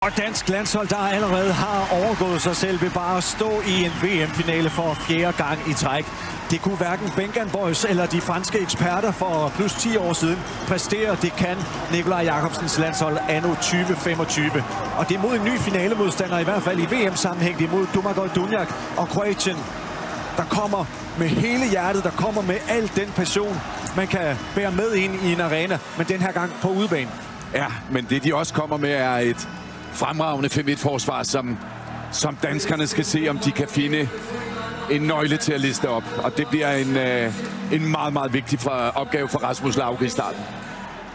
Og dansk landshold, der allerede har overgået sig selv, vil bare stå i en VM-finale for 4. gang i træk. Det kunne hverken Bengan Boys eller de franske eksperter for plus 10 år siden præstere. Det kan Nikolaj Jakobsens landshold anno 2025. Og det er mod en ny finalemodstander, i hvert fald i VM-sammenhæng. Det er mod Domagoj Duvnjak og Kroatien, der kommer med hele hjertet, der kommer med al den passion, man kan bære med ind i en arena, men den her gang på udebane. Ja, men det de også kommer med er et fremragende 5-1-forsvar, som danskerne skal se, om de kan finde en nøgle til at liste op. Og det bliver en meget, meget vigtig opgave for Rasmus Lauke i starten.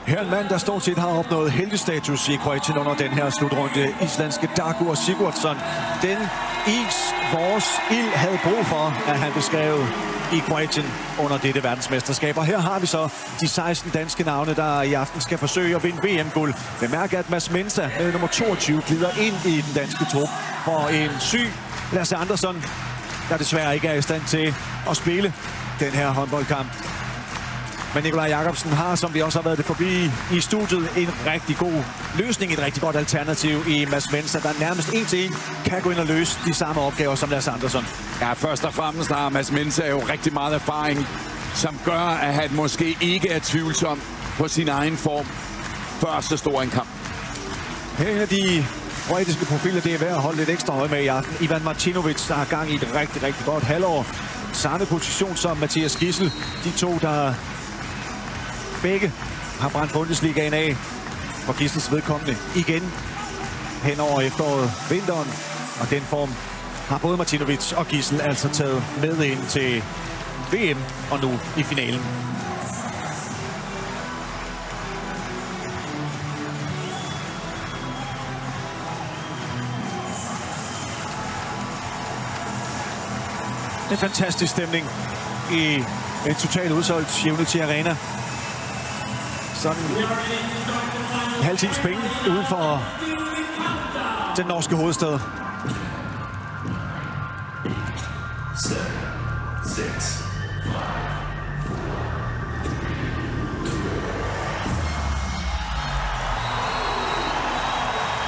Her er en mand, der stort set har opnået heltestatus i Kroatien under den her slutrunde. Islandske Dagur Sigurdsson. Den is, vores ild havde brug for, at han beskrev i Kroatien under dette verdensmesterskab. Og her har vi så de 16 danske navne, der i aften skal forsøge at vinde VM-guld. Bemærk, at Mads Mensa med nummer 22 glider ind i den danske trup for en syg Lasse Andersson, der desværre ikke er i stand til at spille den her håndboldkamp. Men Nikolaj Jakobsen har, som vi også har været det forbi i studiet, en rigtig god løsning, et rigtig godt alternativ i Mads Mensa, der nærmest en til en kan gå ind og løse de samme opgaver som Lasse Andersson. Ja, først og fremmest har Mads Mensa jo rigtig meget erfaring, som gør, at han måske ikke er tvivlsom på sin egen form før så stor en kamp. Her er de kroatiske profiler, det er værd at holde lidt ekstra højt med i aften. Ivan Martinovic, der har gang i et rigtig, rigtig godt halvår. Samme position som Mathias Gissel. De to, der begge har brændt Bundesligaen af for Gissels vedkommende igen hen over efteråret, vinteren. Og den form har både Martinovic og Gissel altså taget med ind til VM og nu i finalen. En fantastisk stemning i en totalt udsolgt Unity Arena. Sådan en halv times penge ude for den norske hovedstad.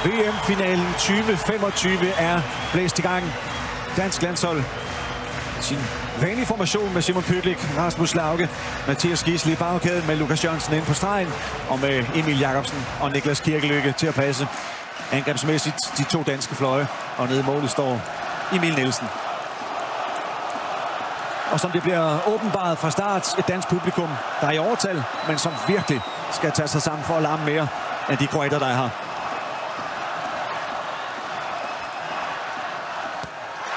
VM-finalen 2025 er blæst i gang. Dansk landshold sin vanlige formation med Simon Pytlik, Rasmus Lauke, Mathias Gissel i bagkæden med Lukas Jørgensen inde på stregen og med Emil Jakobsen og Niklas Kirkelykke til at passe angrebsmæssigt de to danske fløje. Og nede i målet står Emil Nielsen. Og som det bliver åbenbart fra start, et dansk publikum, der er i overtal, men som virkelig skal tage sig sammen for at larme mere end de kroater, der er her.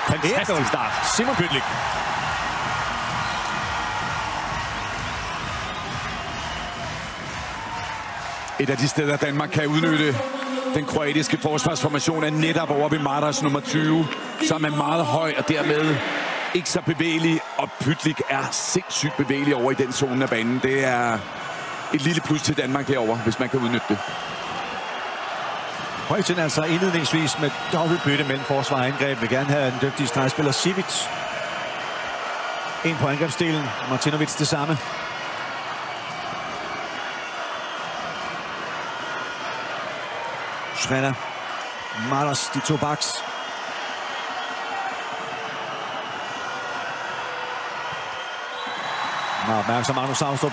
Fantastisk start. Simon Pytlik. Et af de steder, Danmark kan udnytte den kroatiske forsvarsformation er netop over ved Martas nummer 20, som er meget høj og dermed ikke så bevægelig. Og Pytlik er sindssygt bevægelig over i den zone af banen. Det er et lille plus til Danmark derovre, hvis man kan udnytte det. Kroatien altså indledningsvis med dobbelt bytte mellem forsvar og angreb. Vil gerne have den dygtige stregspiller Sivic ind på angrebsdelen. Martinovic det samme. Schreiner, Maras, de to backs. Meget opmærksom Magnus Saustrup.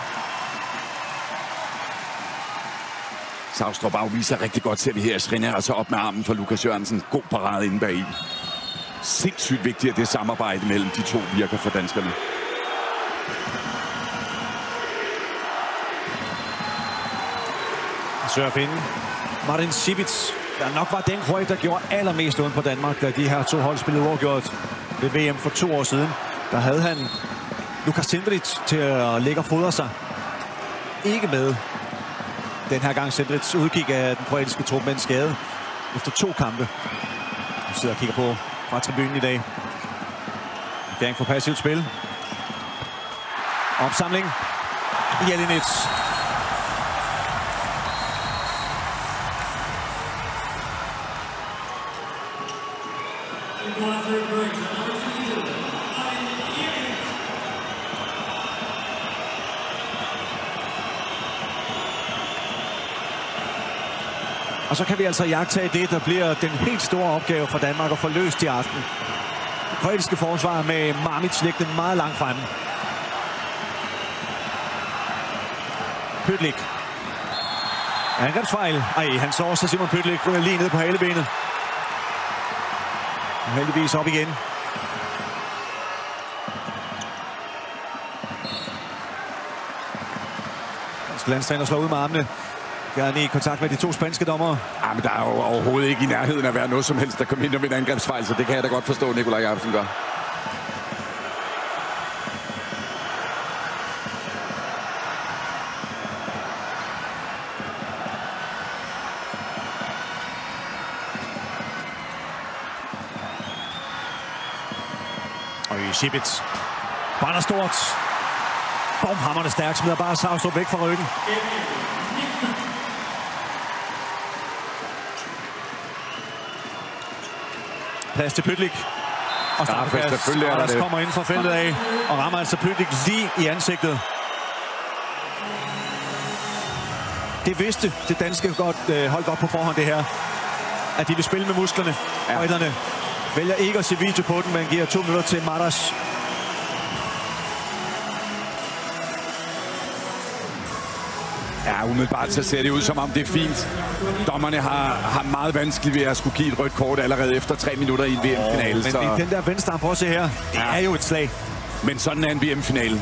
Saustrup afviser rigtig godt, ser vi her. Schreiner altså op med armen for Lukas Jørgensen. God parade inde bagi. Sindssygt vigtigt, at det samarbejde mellem de to virker for danskerne. Søger at finde Martin Sivic, der nok var den kroat, der gjorde allermest ondt på Danmark, da de her to hold spillede uafgjort ved VM for 2 år siden. Der havde han Lukas Sindric til at ligge og fodre sig. Ikke med. Den her gang Sindric udgik af den kroatiske trup med en skade efter 2 kampe. Vi sidder og kigger på fra tribunen i dag. Gang for passivt spil. Opsamling. Jelinic. Og så kan vi altså jagtage det, der bliver den helt store opgave for Danmark at få løst i aften. Det kroatiske forsvar med Mamic liggende meget langt fremme. Pytlik. Angrebsfejl. Ej, han så også Simon Pytlik lige ned på halebenet. Og heldigvis op igen. Landstræner slår ud med armene. Gerne i kontakt med de to spanske dommere. Ja, men der er jo overhovedet ikke i nærheden af at være noget som helst, der kommer ind med en angrebsfejl, så det kan jeg da godt forstå, Nikolaj Jacobsen gør. Og i Šibic. Brænder stort. Bomhammerne stærkt, smider bare Savstrup væk fra ryggen. Plads til Pytlik. Og straffekast. Der kommer ind fra feltet af og rammer altså Pytlik lige i ansigtet. Det vidste det danske hold godt på forhånd, det her. At de vil spille med musklerne. Ja. Højderne vælger ikke at se video på den, men giver 2 minutter til Maras. Ja, umiddelbart så ser det ud, som om det er fint. Dommerne har meget vanskeligt ved at skulle give et rødt kort allerede efter 3 minutter i en VM-finale. Men så den der venstre, prøv at se her, det er jo et slag. Men sådan er en VM-finale.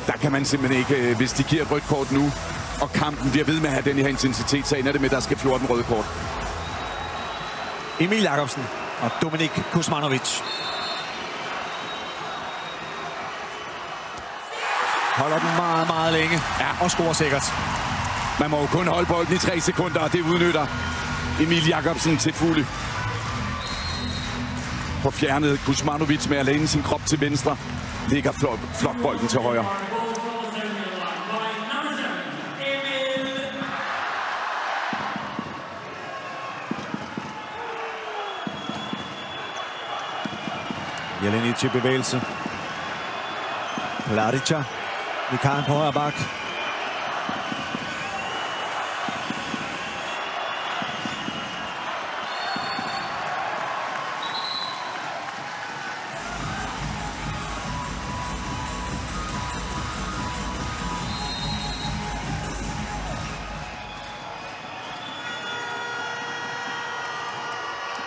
Der kan man simpelthen ikke, hvis de giver et rødt kort nu, og kampen bliver ved med at have den her intensitet, så ender det med, at der skal 14 røde kort. Emil Jacobsen og Dominik Kuzmanovic. Holder den meget, meget længe. Ja. Og scorer sikkert. Man må jo kun holde bolden i 3 sekunder, og det udnytter Emil Jacobsen til fulde. På fjernet Kuzmanovic med at læne sin krop til venstre. Ligger flot bolden til højre. Jelenic i bevægelse. Ladica. Vikaren på højre bak.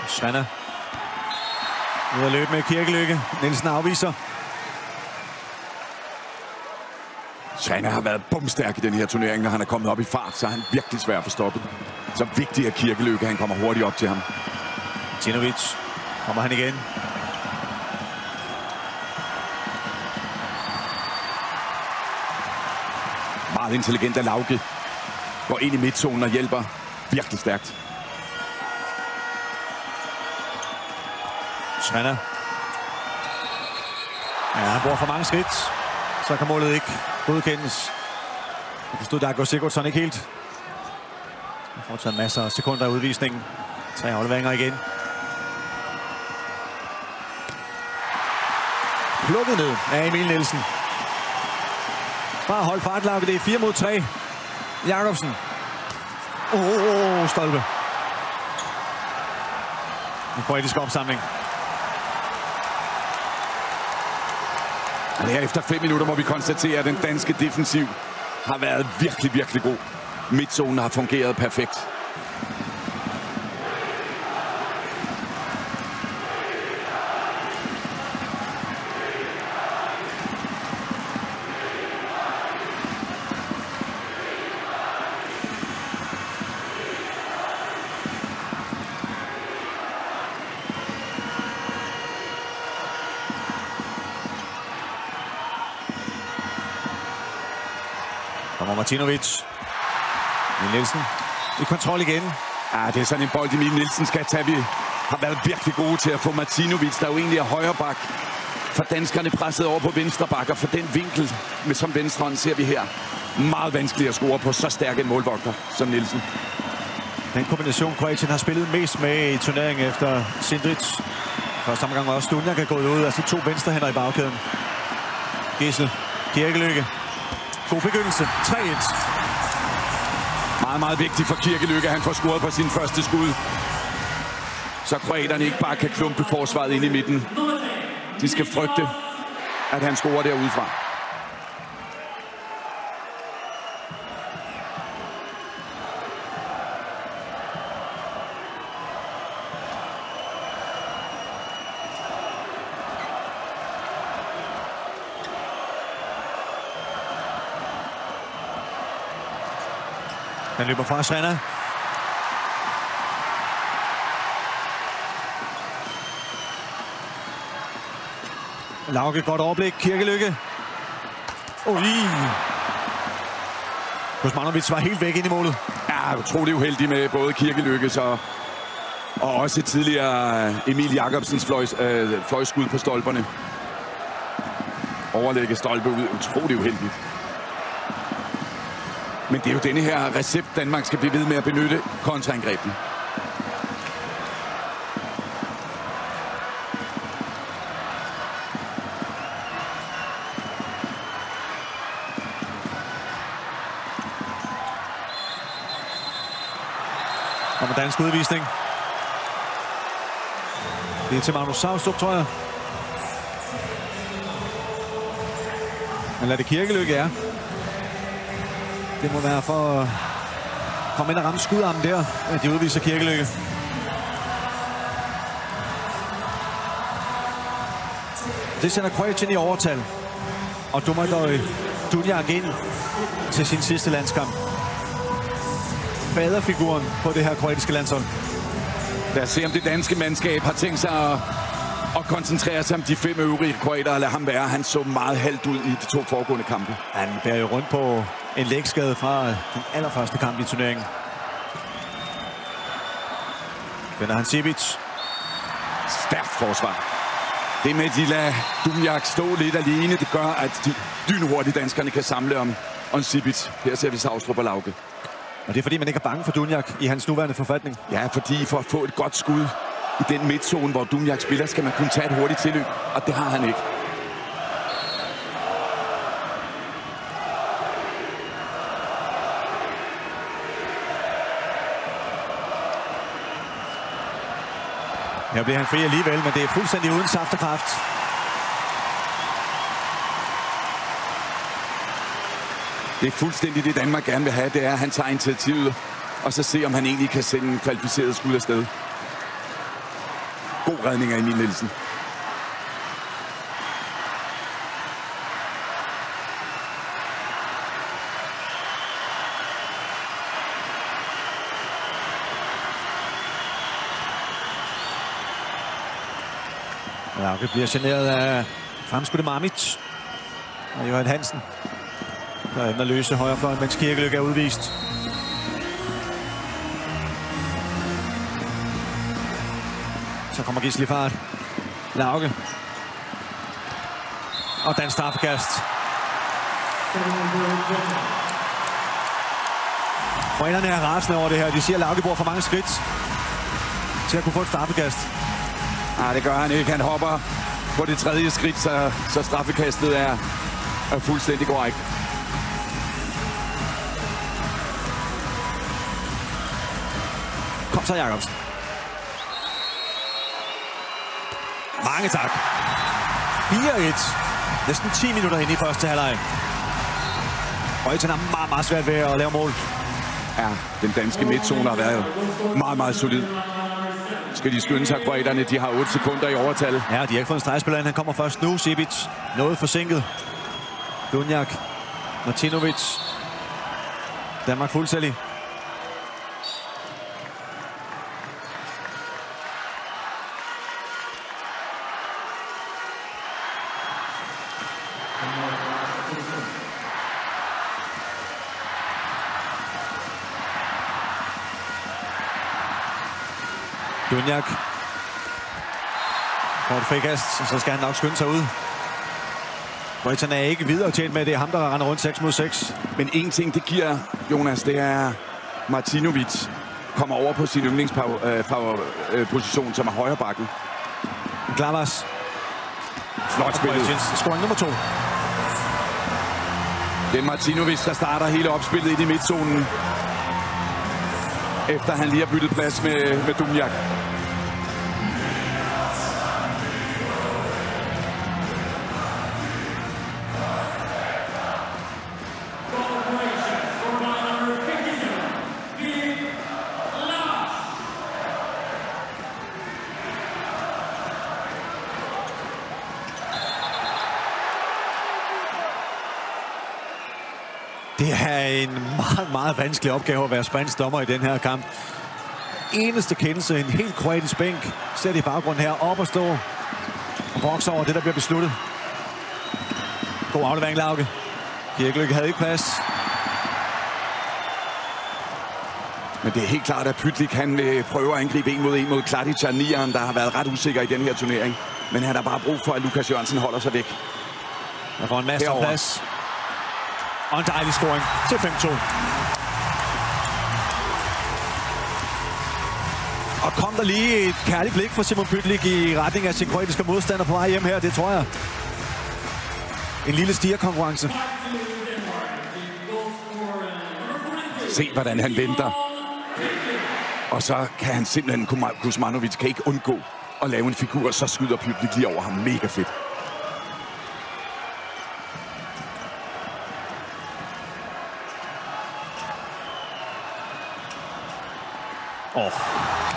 Svanna. Ud at løbe med Kirkelykke. Nielsen afviser. Svanna har været bomstærk i den her turnering, når han er kommet op i fart, så er han virkelig svær at få stoppet. Så vigtigt er Kirkelykke, han kommer hurtigt op til ham. Tinovic. Kommer han igen. Meget intelligent af Lauke. Går ind i midtzonen og hjælper virkelig stærkt. Svanna. Ja, han bruger for mange skridt. Så kan målet ikke godkendes. Jeg forstod, der går Sigurdsson ikke helt. Han får taget masser af sekunder af udvisningen. 3 afleveringer igen. Plukket ned af Emil Nielsen. Bare hold fart, Lauke. Det er 4 mod 3. Jacobsen. Stolpe. En kroatisk opsamling. Og her efter 5 minutter må vi konstatere, at den danske defensiv har været virkelig, virkelig god. Midtzonen har fungeret perfekt. Kommer Martinovic. Emil Nielsen i kontrol igen. Ja, det er sådan en bold, Emil Nielsen skal tage. Vi har været virkelig gode til at få Martinovic, der jo egentlig er højre bak. For danskerne presset over på venstre bak, og for den vinkel med som venstre hånd ser vi her. Meget vanskeligt at score på så stærk en målvogter som Nielsen. Den kombination, Kroatien har spillet mest med i turneringen efter Sindric. Første omgang var også Dunjak er gået ud, altså 2 venstrehænder i bagkæden. Gissel, Kirkelykke. God begyndelse. 3-1. Meget, meget vigtigt for Kirkelykke, at han får scoret på sin første skud. Så kroaterne ikke bare kan klumpe forsvaret ind i midten. De skal frygte, at han scorer derudefra. Han løber fra Svanna. Lauke, godt overblik. Kirkelykke. Ui. Kuzmanovic var helt væk ind i målet. Ja, utrolig uheldig med både Kirkelykke og også tidligere Emil Jakobsens fløjskud på stolperne. Overlægge stolpe ud. Utrolig uheldigt. Men det er jo denne her recept, Danmark skal blive ved med at benytte kontraangrebene. Kommer dansk udvisning. Det er til Magnus Saustrup, tror jeg. Men lad det Kirkelykke er. Det må være for at komme ind og ramme skudarmen der, at de udviser Kirkelykke. Det sender Kroatien i overtal. Og Domagoj Duvnjak ind til sin sidste landskamp. Faderfiguren på det her kroatiske landshold. Lad os se, om det danske mandskab har tænkt sig at koncentrere sig om de 5 øvrige kroater og lade ham være. Han så meget halvt ud i de 2 foregående kampe. Han bærer jo rundt på en lægskade fra den allerførste kamp i turneringen. Finder han Sibic. Stærkt forsvar. Det med, at de lader Duvnjak stå lidt alene, det gør, at de lynhurtigt danskerne kan samle om Sibic. Her ser vi Saustrup og Lauke. Og det er fordi, man ikke er bange for Duvnjak i hans nuværende forfatning. Ja, fordi for at få et godt skud i den midtzone, hvor Duvnjak spiller, skal man kunne tage et hurtigt tilløb, og det har han ikke. Her bliver han fri alligevel, men det er fuldstændig uden saft og kraft. Det er fuldstændig det, Danmark gerne vil have. Det er, at han tager initiativet, og så se, om han egentlig kan sende en kvalificeret skud afsted. God redning af Emil Nielsen. Lauke bliver generet af fremskudte Marmic og Johan Hansen, der ender løse højrefløjen, mens Kirkelykke er udvist. Så kommer Gisli Fart. Lauke. Og dansk straffekast. Forældrene er rasende over det her. De siger, at Lauke bruger for mange skridt til at kunne få et straffekast. Nej, det gør han ikke. Han hopper på det 3. skridt, så straffekastet er fuldstændig korrekt. Kom så, Jakobsen. Mange tak. 4-1. Næsten 10 minutter ind i første halvleg. Kroatien har meget, meget svært ved at lave mål. Ja, den danske midtzone har været meget, meget solid. Skal de skynde sig, kroaterne? De har 8 sekunder i overtal. Ja, de har ikke fået en stregspiller. Han kommer først nu. Sibic noget forsinket. Duvnjak. Martinovic. Danmark fuldstændig. Duvnjak får et frikast, så skal han nok skynde sig ud. Kroatien er ikke videre tjent med, det er ham, der render rundt 6 mod 6. Men en ting, det giver, Jonas, det er Martinovic kommer over på sin yndlingsposition, som er højre bakken. Glavas. Flot spillet. Scoring nummer 2. Det er Martinovic, der starter hele opspillet ind i midtzonen. efter han lige har byttet plads med Dumjak. Det er en meget, meget vanskelig opgave at være spansk dommer i den her kamp. Eneste kendelse, en helt kroatisk bænk. Ser det i baggrunden her, op og stå og bokser over det, der bliver besluttet. God aflevering, Lauke. Kirkelykke havde ikke plads. Men det er helt klart, at Pytlik han vil prøve at angribe en mod Kladic, nieren, der har været ret usikker i den her turnering. Men han har bare brug for, at Lukas Jørgensen holder sig væk. Der får en masse plads. Og en dejlig scoring til 5-2. Og kom der lige et kærligt blik fra Simon Pytlik i retning af sin kroatiske modstander på vej hjem her, det tror jeg. En lille stierkonkurrence. Se, hvordan han venter. Og så kan han simpelthen, Kuzmanovic kan ikke undgå at lave en figur, og så skyder Pytlik lige over ham. Mega fedt.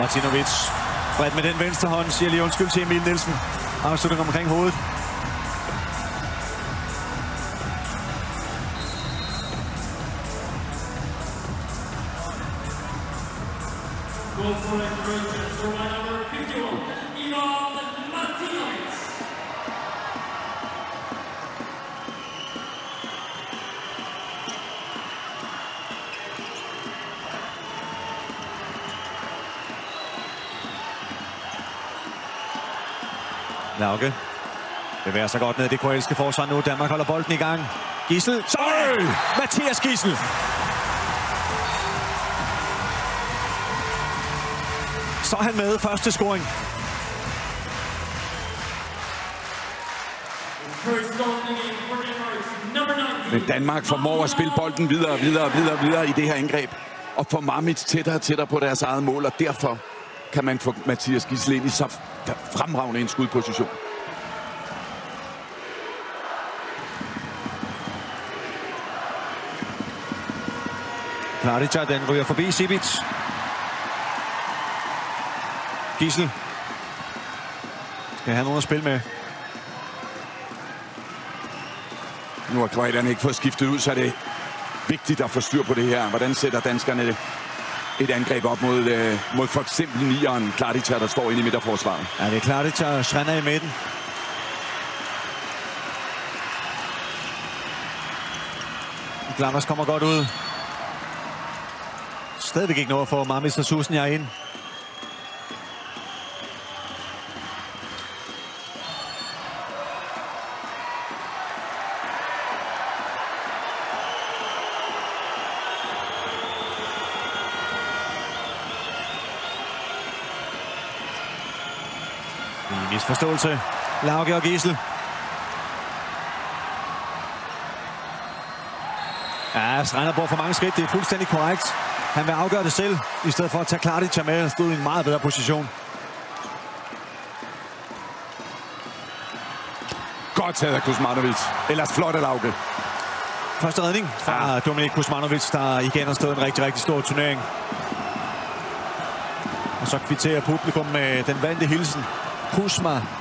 Martinovic bredt med den venstre hånd, siger lige undskyld til Emil Nielsen. Afslutning omkring hovedet. Lauke bevæger sig godt ned i det kroatiske forsvar nu. Danmark holder bolden i gang. Gidsel. Mathias Gidsel. Så er han med. Første scoring. Men Danmark formår at spille bolden videre i det her angreb. Og får Marmits tættere og tættere på deres eget mål. Og derfor kan man få Mathias Gidsel ind i så fremragende en skudposition. Kladic, den ryger forbi Sibic. Gidsel skal have nogen at spille med. Nu har kroaterne ikke fået skiftet ud, så er det vigtigt at få styr på det her. Hvordan sætter danskerne et angreb op mod for eksempel nieren Kladic, der står inde i midterforsvaret? Ja, det er Kladic og Schreiner i midten. Glammers kommer godt ud. Stadigvæk ikke noget at få Marmits og Susen her ind. Misforståelse. Lauke og Gidsel. Ja, Schreiner bruger for mange skridt. Det er fuldstændig korrekt. Han vil afgøre det selv, i stedet for at tage Kladic med. Han stod i en meget bedre position. Godt taget af Kuzmanovic. Ellers flot af Lauke. Første redning fra Dominik Kuzmanovic, der igen har stået en rigtig, rigtig stor turnering. Og så kvitterer publikum med den vante hilsen.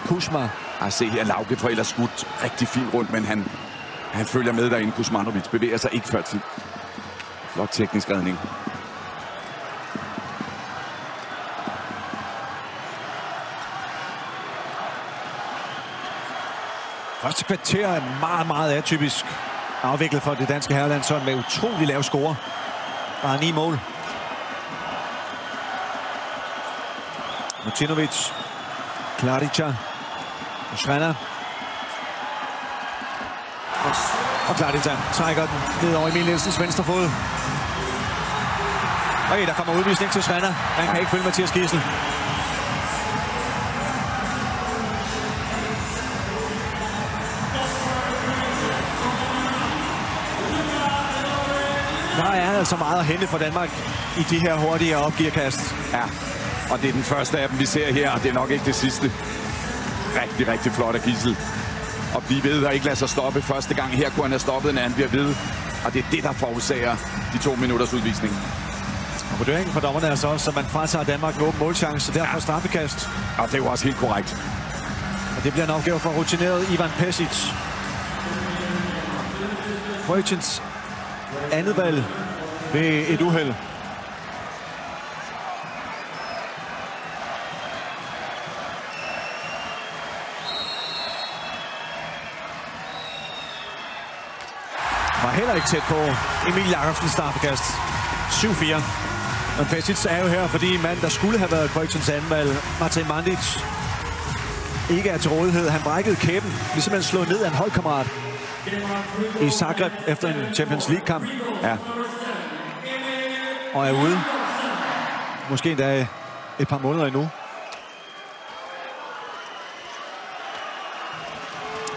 Kuzma. Se her, Lauke får ellers skudt rigtig fint rundt, men han følger med derinde. Kuzmanovic bevæger sig ikke før tid. Flot teknisk redning. Første kvarter er meget, meget atypisk afviklet for det danske herrelandshold med utrolig lav score. Bare 9 mål. Martinovic. Kladic. Schreiner. Og Kladic trækker den ned over Emil Nielsens venstre fod. Og der kommer udvisning til Schreiner. Han kan ikke følge Mathias Gidsel. er altså meget at hente for Danmark i de her hurtige opgearkast. Ja, og det er den første af dem, vi ser her, og det er nok ikke det sidste. Rigtig, rigtig flot af Gidsel. Og blive ved og ikke lade sig stoppe. Første gang her kunne han have stoppet, når han bliver ved. Og det er det, der forårsager de 2 minutters udvisning. Og vurderingen for dommerne er så også, at man fratager Danmark en åben målchance, og derfor straffekast. Og det er jo også helt korrekt. Og det bliver en opgave for rutineret Ivan Pesic. Kroatiens andet valg ved et uheld. Var heller ikke tæt på Emil Jakobsens straffekast. 7-4. Men Pesic er jo her, fordi mand, der skulle have været Kroatiens anvalg, Martin Mandic, ikke er til rådighed. Han brækkede kæben, ligesom han slået ned af en holdkammerat i Zagreb efter en Champions League-kamp. Ja. Og er ude. Måske endda et par måneder endnu.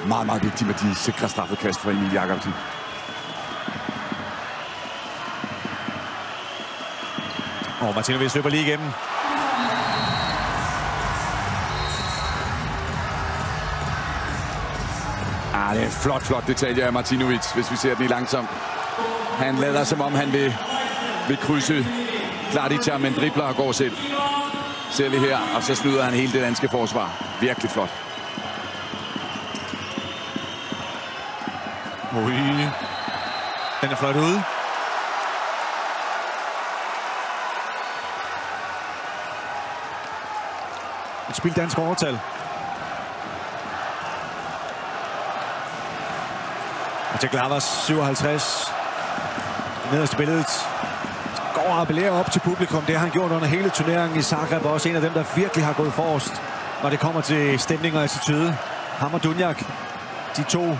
Meget, meget vigtigt med de sikre straffekast for Emil Jakobsen. Og Martinovic løber lige igennem. Det er flot, flot detalje af Martinovic, hvis vi ser den i langsomt. Han lader som om han vil krydse Kladića, men dribler og går selv. Ser vi her, og så snyder han hele det danske forsvar. Virkelig flot. Ui. Den er flot ude. Et spil dansk overtal. Og til Glavas 57. Nederst billedet. Går og appellerer op til publikum. Det har han gjort under hele turneringen i Zagreb. Også en af dem, der virkelig har gået forrest, når det kommer til stemning og attitude. Ham og Dunjak. De to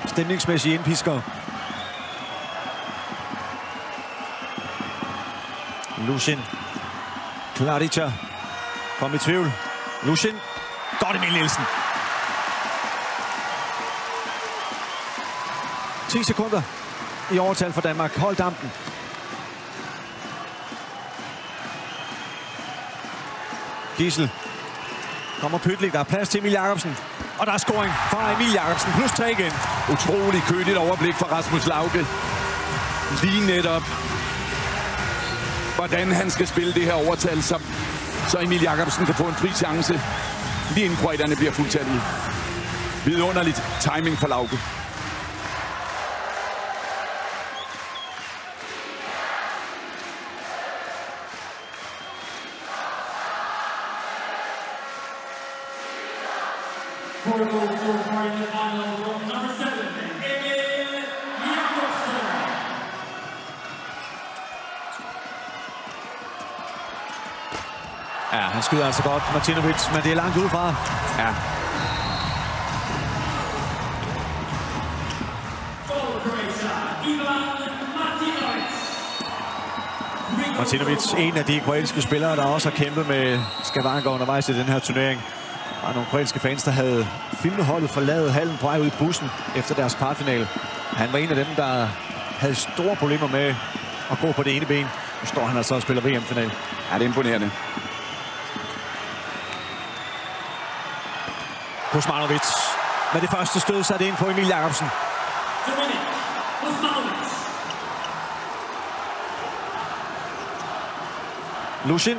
stemningsmæssige indpiskere. Lusin. Kladića. Kom i tvivl. Lusin. Godt Emil Nielsen. 10 sekunder i overtal for Danmark. Hold dampen. Gidsel. Kommer Pytlik. Der er plads til Emil Jakobsen. Og der er scoring fra Emil Jakobsen. Plus 3 igen. Utrolig køligt overblik fra Rasmus Lauke. Lige netop, hvordan han skal spille det her overtal, så Emil Jakobsen kan få en fri chance. Lige inden kroaterne bliver fuldtallige. Vidunderligt timing for Lauke. Ja, han skyder altså godt, Martinovic, men det er langt udefra. Ja. Martinovic, en af de kroatiske spillere, der også har kæmpet med skavanker undervejs i den her turnering. Der var nogle kroatiske fans, der havde filmet holdet forladet hallen på vej ud i bussen efter deres kvartfinale. Han var en af dem, der havde store problemer med at gå på det ene ben. Nu står han altså og spiller VM-finale. Ja, det er imponerende. Kuzmanovic med det første stød sat ind på Emil Jakobsen. Lusin.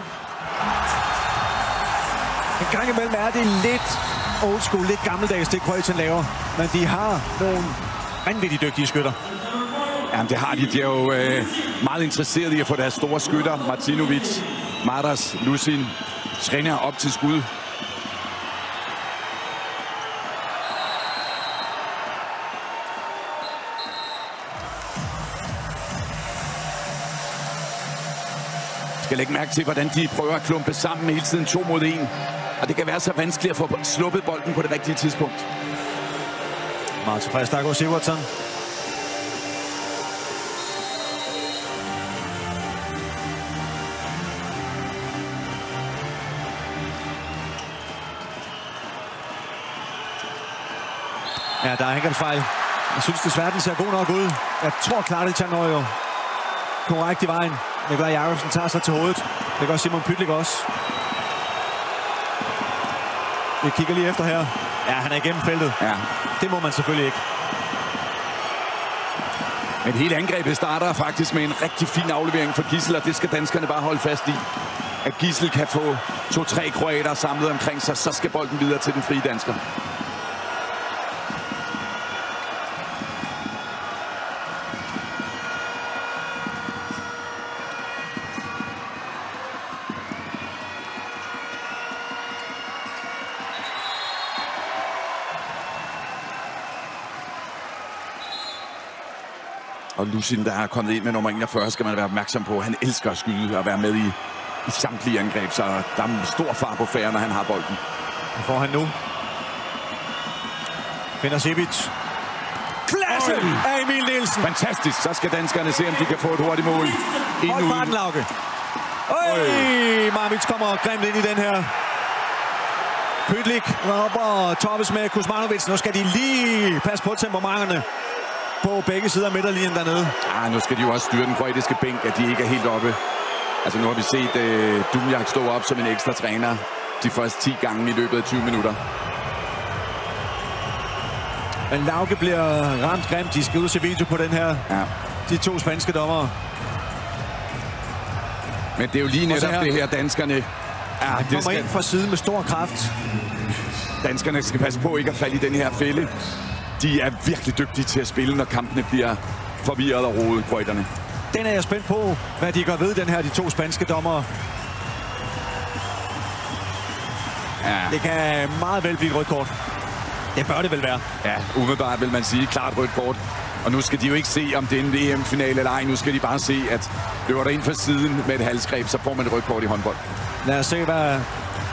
En gang imellem er det lidt old school, lidt gammeldags, det Kroatien laver. Men de har nogle vanvittigt dygtige skytter. Jamen, det har de. De er jo meget interesserede i at få deres store skytter. Martinovic, Maras, Lusin, Skriniar op til skud. Jeg skal lægge mærke til, hvordan de prøver at klumpe sammen hele tiden 2 mod 1. Og det kan være så vanskeligt at få sluppet bolden på det rigtige tidspunkt. Meget tilfreds, der går Sigurdsson. Ja, der er angrebsfejl. Jeg synes desværre, den ser god nok ud. Jeg tror klart, det når jo korrekt i vejen. Nikolaj Jakobsen tager sig til hovedet. Det gør Simon Pytlik også. Vi kigger lige efter her. Ja, han er igennem feltet. Ja. Det må man selvfølgelig ikke. Men hele angrebet starter faktisk med en rigtig fin aflevering for Gidsel, og det skal danskerne bare holde fast i. At Gidsel kan få 2-3 kroater samlet omkring sig, så skal bolden videre til den frie dansker. Og Lucien, der er kommet ind med nummer 41, skal man være opmærksom på. Han elsker at skyde og være med i samtlige angreb, så der er en stor far på færre, når han har bolden. Det får han nu. Finder Sibic. Klasse af Emil Nielsen. Fantastisk. Så skal danskerne se, om de kan få et hurtigt mål. Hold farten, Lauke. Mamic kommer grimt ind i den her. Pytlik op og toppes med Kuzmanovic. Nu skal de lige passe på temperamenterne på begge sider af midterlinjen dernede. Ja, nu skal de jo også styre den kroatiske bænk, at de ikke er helt oppe. Altså nu har vi set Dumjak stå op som en ekstra træner de første 10 gange i løbet af 20 minutter. Men Lauke bliver ramt grimt. De skal ud til video på den her. Ja. De to spanske dommere. Men det er jo lige netop det her, danskerne... Ja, de kommer ind fra siden med stor kraft. Danskerne skal passe på ikke at falde i den her fælde. De er virkelig dygtige til at spille, når kampene bliver forvirret og rodet, kroaterne. Den er jeg spændt på, hvad de gør ved, den her, de to spanske dommere. Ja. Det kan meget vel blive et rødt kort. Det bør det vel være. Ja, umiddelbart vil man sige klart rødt kort. Og nu skal de jo ikke se, om det er en EM-finale eller ej. Nu skal de bare se, at løber der ind for siden med et halsgreb, så får man et rødt kort i håndbold. Lad os se, hvad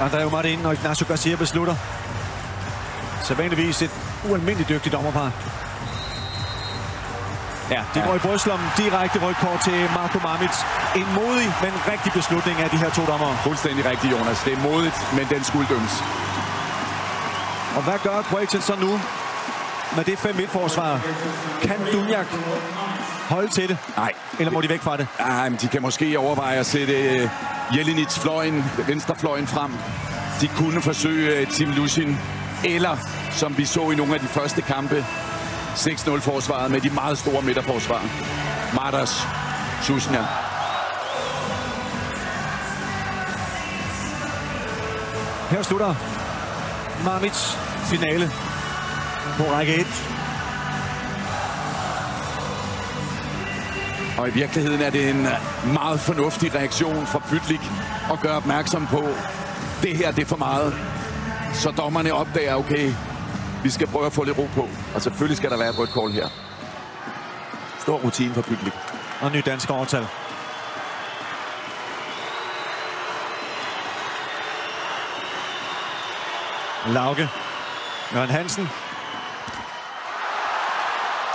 Andreu Martin og Ignacio Garcia beslutter. Sædvanligvis et ualmindeligt dygtigt dommerpar. Ja, de går i brystlommen. Direkte rødt kort til Marko Mamic. En modig, men rigtig beslutning af de her to dommere. Fuldstændig rigtigt, Jonas. Det er modigt, men den skulle dømmes. Og hvad gør Kroatien så nu med det 5-1-forsvar? Kan Dunjak holde til det? Nej. Eller må de væk fra det? Nej, men de kan måske overveje at sætte Jelinic-fløjen, venstrefløjen frem. De kunne forsøge Tim Lucien. Eller, som vi så i nogle af de første kampe, 6-0-forsvaret med de meget store midterforsvar. Martas, Susnia. Her slutter Mamic finale på række 1. Og i virkeligheden er det en meget fornuftig reaktion fra Pytlik at gøre opmærksom på, det her det er for meget. Så dommerne opdager, okay, vi skal prøve at få lidt ro på. Og selvfølgelig skal der være et rødt kort her. Stor rutine for Pytlik. Og ny dansk overtal. Lauke. Jørgen Hansen.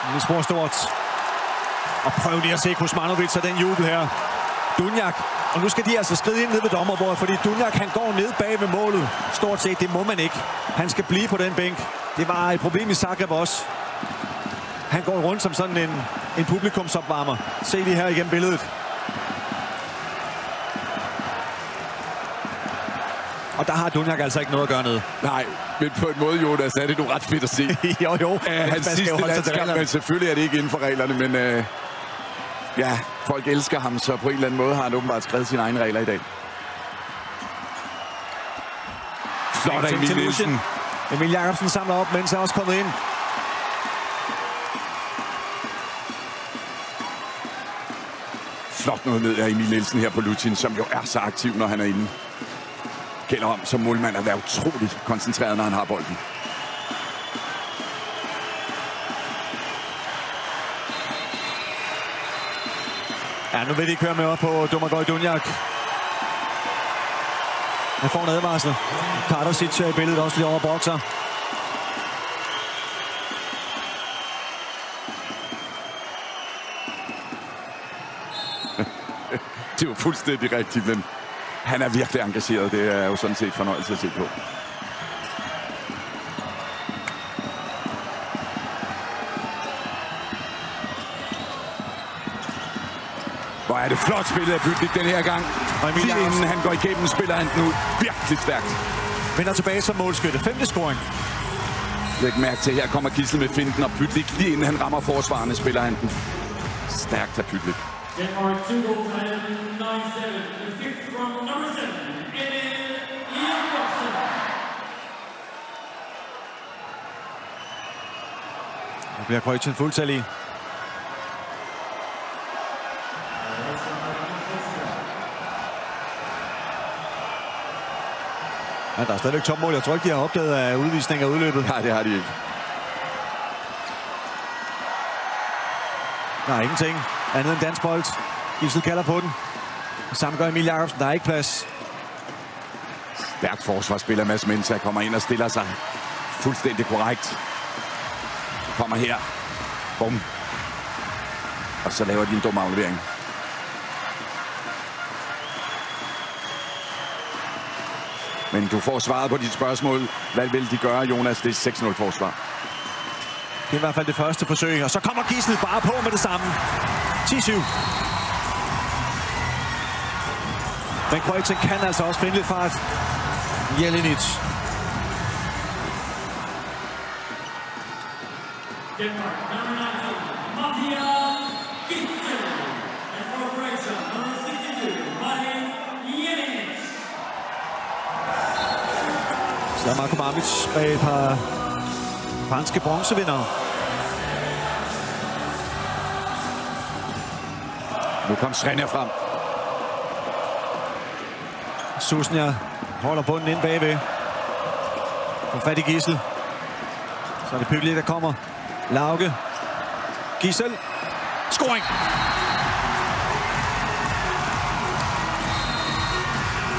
Niels Bohr stort. Og prøv lige at se Kuzmanovic og den jubel her. Dunjak. Og nu skal de altså skride ind ned ved dommerbordet, fordi Dunjak han går ned bag ved målet. Stort set, det må man ikke. Han skal blive på den bænk. Det var et problem i Zagreb også. Han går rundt som sådan en publikumsopvarmer. Se lige her igennem billedet. Og der har Dunjak altså ikke noget at gøre ned. Nej, men på en måde, Jonas, er det nu ret fedt at se. jo. Hans sidste landskamp, men selvfølgelig er det ikke inden for reglerne, men ja, folk elsker ham, så på en eller anden måde har han åbenbart skrevet sine egne regler i dag. Flot af Emil Nielsen. Emil Jakobsen samler op, mens han også kommet ind. Flot noget ned af Emil Nielsen her på Lucien, som jo er så aktiv, når han er inde. Gælder om som målmand at være utroligt koncentreret, når han har bolden. Ja, nu vil de ikke køre med op på Domagoj Dunjak. Han får en advarsel. Kartersic i billedet også lige over bokser. Det er jo fuldstændig rigtigt, men han er virkelig engageret. Det er jo sådan set fornøjelse at se på. Hvor er det flot spillet af Pytlik den her gang. Lige inden han går igennem, spiller han den ud virkelig stærkt. Vender tilbage som målskytte. 5. scoring. Læg mærke til, her kommer Gidsel med finten, og Pytlik lige inden han rammer forsvarerne, spiller han den stærkt af Pytlik. Nu bliver Kroatien fuldtallig. Ja, der er stadigvæk topmål. Jeg tror ikke, de har opdaget af udvisning af udløbet. Nej, det har de ikke. Der er ingenting andet end dansk bold. Gidsel kalder på den. Samme gør Emil Jacobsen. Der er ikke plads. Stærkt forsvarsspiller Mads Mensah kommer ind og stiller sig fuldstændig korrekt. Kommer her. Bum. Og så laver de en dum aflevering. Men du får svaret på dit spørgsmål. Hvad vil de gøre, Jonas? Det er 6-0 forsvar. Det er i hvert fald det første forsøg. Og så kommer Gidsel bare på med det samme. 10-7. Men Kroatien kan altså også finde lidt fart. Jelenic. Så er Marko Mamic bag et par franske bronzevindere. Nu kom Srenia frem. Susnia holder bunden ind bagved. Får fat i Gidsel. Så er det Pytlik, der kommer. Lauke. Gidsel. Scoring!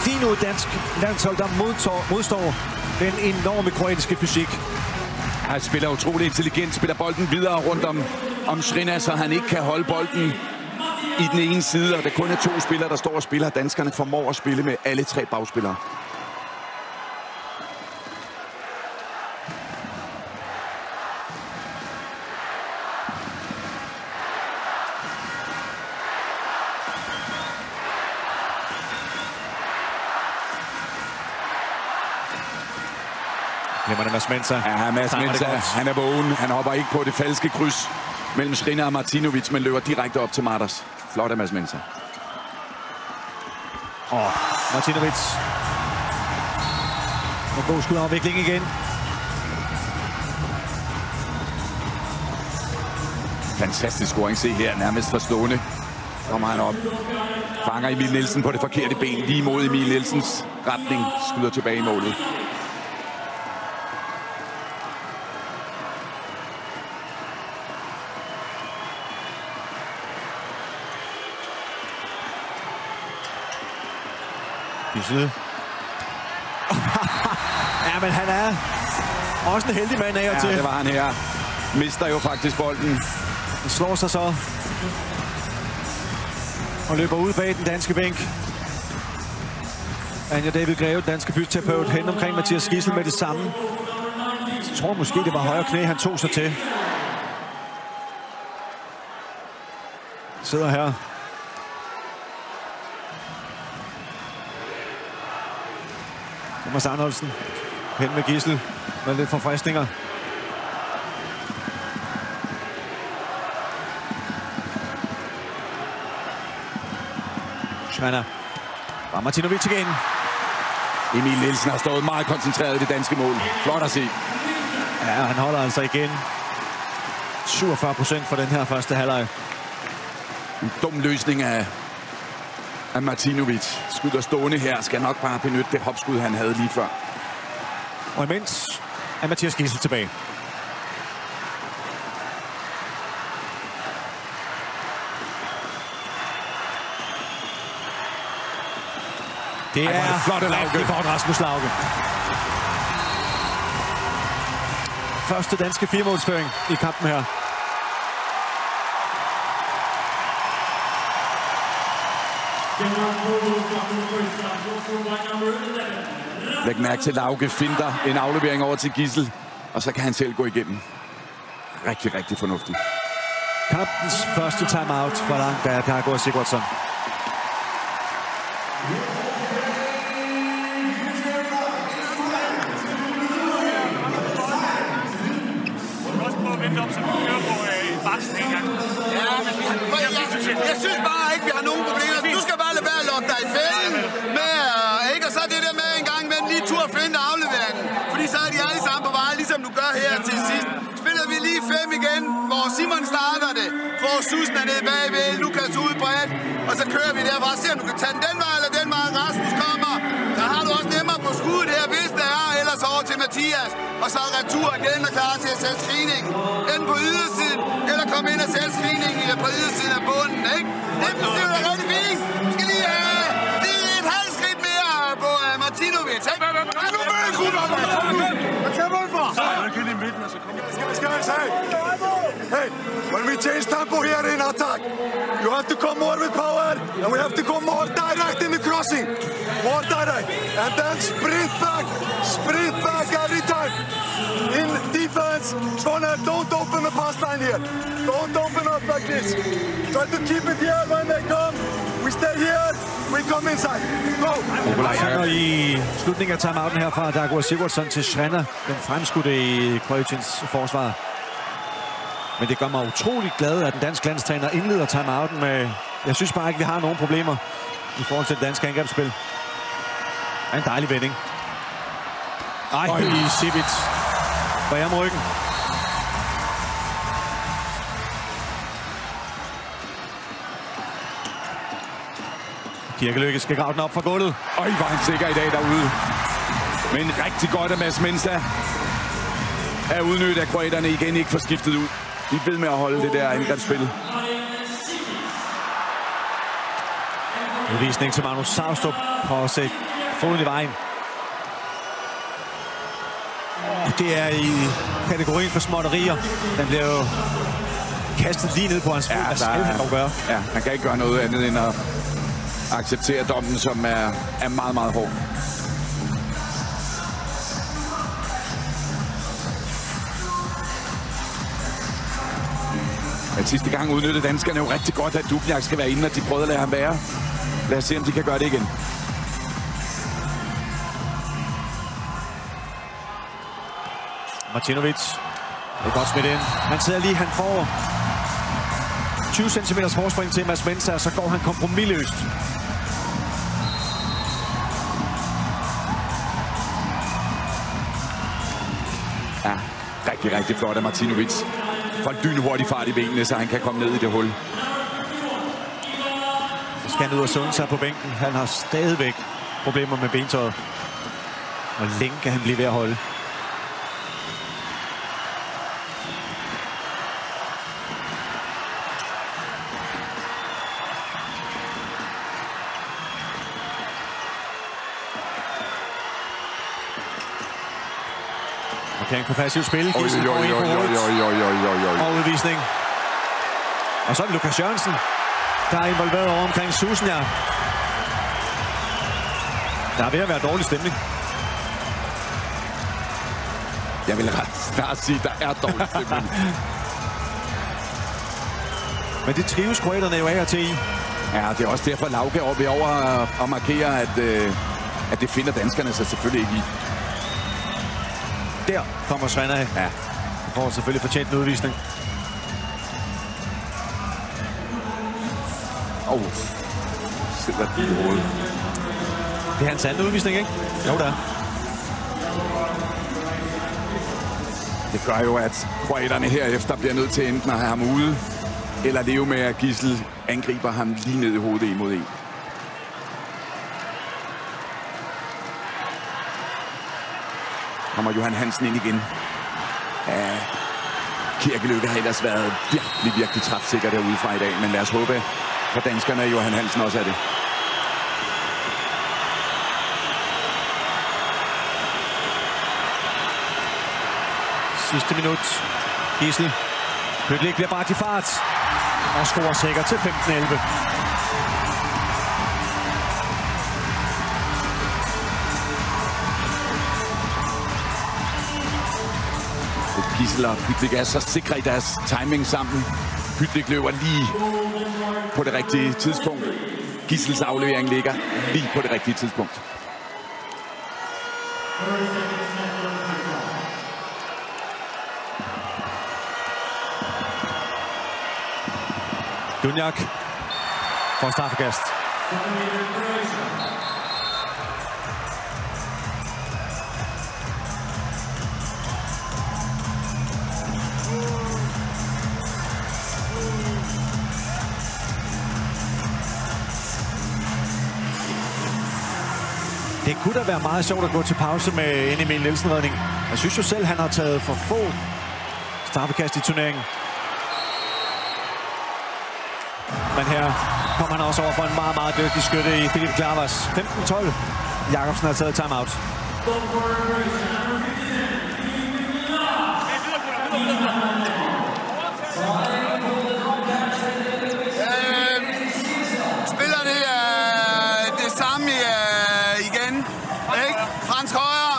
Lige nu et dansk landshold, der modstår den enorme kroatiske fysik. Han spiller utrolig intelligent, spiller bolden videre rundt om Srenia, så han ikke kan holde bolden i den ene side, og der kun er 2 spillere, der står og spiller. Danskerne formår at spille med alle 3 bagspillere. Glemmer det Mads Mensah. Ja, Mads Mensah, han er vågen. Han hopper ikke på det falske kryds mellem Srenia og Martinovic, men løber direkte op til Martas. Flot af Mads Mensah. Martinovic. Og god skudafvikling igen. Fantastisk scoring. Se her, nærmest forstående. Kommer han op. Fanger Emil Nielsen på det forkerte ben. Lige mod Emil Nielsens retning. Skyder tilbage i målet. Gidsel. Ja, men han er også en heldig mand af og til. Ja, det var han her. Mister jo faktisk bolden. Han slår sig så. Og løber ud bag den danske bænk. Anja David Greve, danske fysioterapeut, hen omkring Mathias Gidsel med det samme. Jeg tror måske, det var højre knæ, han tog sig til. Sidder her. Thomas Arnoldsen hen med Gidsel med lidt forfriskninger. Srenia. Og Martinovic igen. Emil Nielsen har stået meget koncentreret i det danske mål. Flot at se. Ja, han holder altså igen 47% for den her første halvleg. En dum løsning af Martinovic. Skyder stående her. Skal nok bare benytte det hopskud, han havde lige før. Og imens er Mathias Gidsel tilbage. Det er rigtig godt, Rasmus Lauke. Første danske 4-målsføring i kampen her. Læg mærke til, Lauke finter en aflevering over til Gidsel, og så kan han selv gå igennem. Rigtig, rigtig fornuftigt. Kampens første timeout for langt af Dagur Sigurdsson. her til sidst. Spiller vi lige 5 igen, hvor Simon starter det. Får Susan ned bagved, Lukas ude bredt. Og så kører vi derfra. Se om du kan tage den vej eller den vej. Rasmus kommer. Der har du også nemmere på skuddet her, hvis det er. Ellers over til Mathias. Og så retur igen og klar til at sætte screeningen. Enten på ydersiden, eller komme ind og sætte screeningen på ydersiden af bunden, ikke? Det er rigtig fint. Vi skal lige have et halvt skridt mere på Martinovic, ikke? Nu vil jeg kunne op, hvad kan man for? Hey, when we change tempo here in attack, you have to come more with power, and we have to come more direct in the crossing. More direct. And then sprint back every time. In defense, don't open the pass line here. Don't open up like this. Try to keep it here when they come. We stay here, we come inside. Go! Og i slutningen af timeouten her fra Dagur Sigurdsson til Schreiner, den fremskudte i Kroatiens forsvar. Men det gør mig utrolig glad, at den danske landstræner indleder timeouten med... Jeg synes bare ikke, vi har nogen problemer i forhold til det danske angrebsspil. En dejlig vending. Ej, Sivic. Bag om ryggen. Kirkelykke skal grave den op fra gulvet. Øj, var han sikker i dag derude. Men rigtig godt, at Mads Mensah er udnyttet af kroaterne igen, ikke får skiftet ud. De ved med at holde det der angrebsspil. Udvisning til Magnus Saustrup for at sætte foden i vejen. Det er i kategorien for småtterier. Den bliver jo kastet lige ned på hans fod. Hvad skal han dog gøre? Ja, han kan ikke gøre noget andet end at acceptere dommen, som er meget, meget hård. At sidste gang udnyttede danskerne jo rigtig godt, at Dubnjak skal være inde, og de prøvede at lade ham være. Lad os se, om de kan gøre det igen. Martinovic. Det er godt smidt ind. Han sidder lige, han får 20 cm forspring til Mads Mensah, og så går han kompromisløst. Ja, rigtig, rigtig flot af Martinovic. For en lynhurtig fart i benene, så han kan komme ned i det hul. Så skal han ud og sunde sig på bænken. Han har stadigvæk problemer med bentøjet. Hvor længe kan han blive ved at holde? Markering på passivt spil. Gissel går ind på hovedet. Og udvisning. Og så er det Lukas Jørgensen, der er involveret over omkring Susnia. Der er ved at være dårlig stemning. Jeg vil ret snart sige, at der er dårlig stemning. Men det trives kroaterne jo af og til i. Ja, det er også derfor, Lauke er oppe over og markerer, at det finder danskerne sig selvfølgelig ikke i. Der kommer Schreiner af. Ja. Får selvfølgelig fortjent en udvisning. Sidder det i hovedet. Det er hans anden udvisning, ikke? Jo, der. Det gør jo, at kroaterne herefter bliver nødt til enten at have ham ude, eller leve med, at Gissel angriber ham lige ned i hovedet 1 mod 1. Kommer Johan Hansen ind igen. Ja, Kirkelykke har ellers været virkelig træfsikker derudefra i dag, men lad os håbe for danskerne, at Johan Hansen også er det. Sidste minut. Gissel. Pytlik bliver bare til fart. Og scorer sikkert til 15-11. Gissel og Pytlik er så sikre i deres timing sammen. Pytlik løber lige på det rigtige tidspunkt. Gissels aflevering ligger lige på det rigtige tidspunkt. Dunjak får straffekast. Det kunne da være meget sjovt at gå til pause med en Emil Nielsen-redning. Jeg synes jo selv, han har taget for få straffekast i turneringen. Men her kommer han også over for en meget, meget dygtig skytte i Philip Klavas. 15-12. Jacobsen har taget timeout. Spiller det samme igen. Ikke? Frans højre.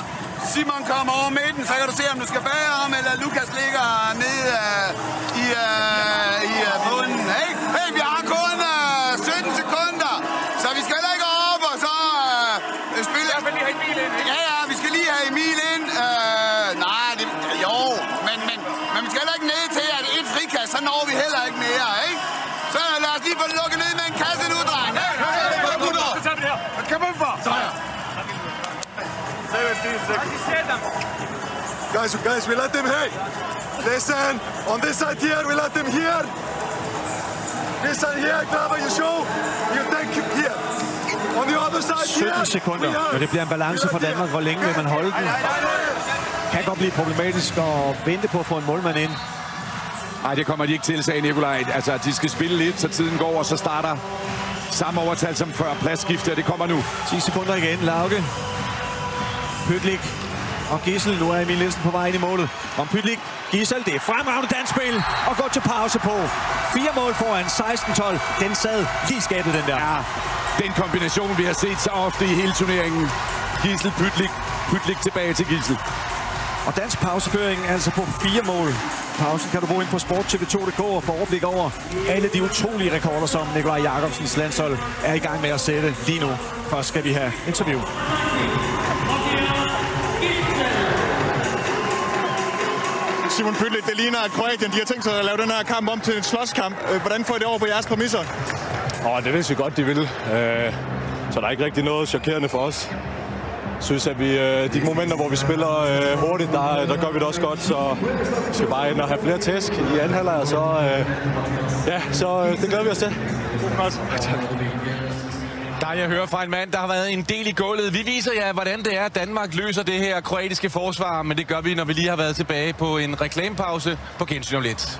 Simon kommer over midten, så kan du se, om du skal bage ham, eller Lukas ligger nede i bunden. Ikke? Hey, vi har kun 17 sekunder, så vi skal heller ikke op, og så spille... Jeg skal lige have Emil ind. Ja, vi skal lige have Emil ind. Men vi skal heller ikke ned til, at et frikast, så når vi heller ikke mere, ikke? Så lad os lige få det lukket ned med en kasse nu, dreng. Kom ud for. Guys, we let them hit. Listen, on this side here, we let them here. This side here, Klava, you show. You think here. On the other side 17 here. sekunder, og det bliver en balance for Danmark. Hvor længe vil man holde den? Kan godt blive problematisk at vente på at få en målmand ind. Nej, det kommer de ikke til, sagde Nikolaj. Altså, de skal spille lidt, så tiden går, og så starter samme overtal som før. Pladsskifte, og det kommer nu. 10 sekunder igen. Lauke. Pytlik og Gissel. Nu er Emil Nielsen på vej ind i målet. Om Pytlik, Gissel, det er fremragende dansspil og går til pause på. 4 mål foran 16-12. Den sad lige skabet, den der. Ja, den kombination, vi har set så ofte i hele turneringen. Gissel, Pytlik tilbage til Gissel. Og dansk pauseføring er altså på 4 mål. Pausen kan du bruge ind på sporttv2.dk og få overblik over alle de utrolige rekorder, som Nikolaj Jacobsens landshold er i gang med at sætte lige nu. Først skal vi have interview. Simon Pytlik, det ligner, at Kroatien de har tænkt sig at lave den her kamp om til en slåskamp. Hvordan får I det over på jeres præmisser? Det vidste vi godt, de ville. Så der er ikke rigtig noget chokerende for os. Jeg synes, at vi, de momenter, hvor vi spiller hurtigt, der gør vi det også godt. Så vi skal bare ind og have flere tæsk i anden halvleg, og så det glæder vi os til. Jeg hører fra en mand, der har været en del i gulvet. Vi viser jer, hvordan det er, at Danmark løser det her kroatiske forsvar, men det gør vi, når vi lige har været tilbage på en reklamepause på gensyn om lidt.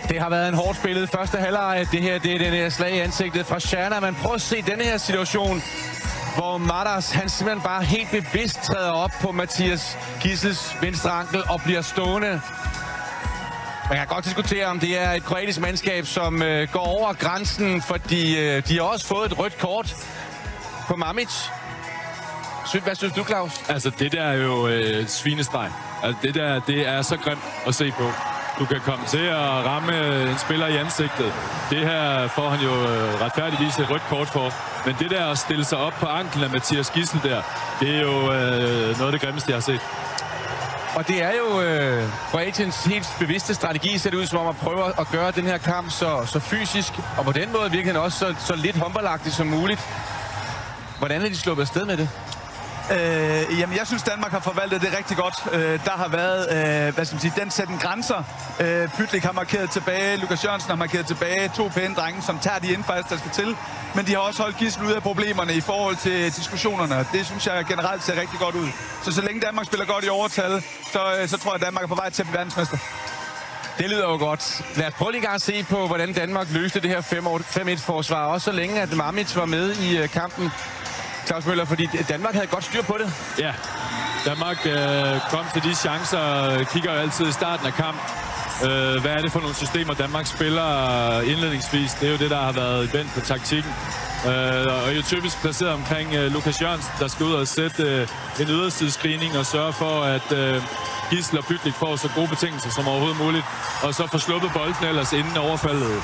Det har været en hårdt spillet første halvleg. Det her, det er den her slag i ansigtet fra Scherner. Man prøver at se denne her situation, hvor Matas, han simpelthen bare helt bevidst træder op på Mathias Gissels venstre ankel og bliver stående. Man kan godt diskutere, om det er et kroatisk mandskab, som går over grænsen, fordi de har også fået et rødt kort på Mamić. Hvad synes du, Claus? Altså, det der er jo svinestreg. Altså, det er så grimt at se på. Du kan komme til at ramme en spiller i ansigtet. Det her får han jo retfærdigvis et rødt kort for. Men det der at stille sig op på anklen af Mathias Gissel der, det er jo noget af det grimmeste, jeg har set. Og det er jo Kroatiens helt bevidste strategi, ser det ud som om at prøve at gøre den her kamp så fysisk, og på den måde virkelig også så lidt håndboldagtigt som muligt. Hvordan er de sluppet afsted med det? Jamen, jeg synes, Danmark har forvaltet det rigtig godt. Der har været, den sætten grænser. Pytlik har markeret tilbage, Lukas Jørgensen har markeret tilbage. 2 pæne drenge, som tager de indfalds, der skal til. Men de har også holdt Gissel ud af problemerne i forhold til diskussionerne. Det synes jeg generelt ser rigtig godt ud. Så længe Danmark spiller godt i overtal, så tror jeg, at Danmark er på vej til at blive verdensmester. Det lyder jo godt. Lad os prøve lige at se på, hvordan Danmark løste det her 5-1-forsvar. Også så længe, at Mamić var med i kampen. Claus Møller, fordi Danmark havde godt styr på det. Ja, Danmark kom til de chancer, kigger jo altid i starten af kamp. Hvad er det for nogle systemer, Danmark spiller indledningsvis? Det er jo det, der har været vendt på taktikken. Og jo typisk placeret omkring Lukas Jørgensen, der skal ud og sætte en ydersidescreening og sørge for, at Gissel og Pytlik får så gode betingelser som overhovedet muligt. Og så få sluppet bolden ellers inden overfaldet.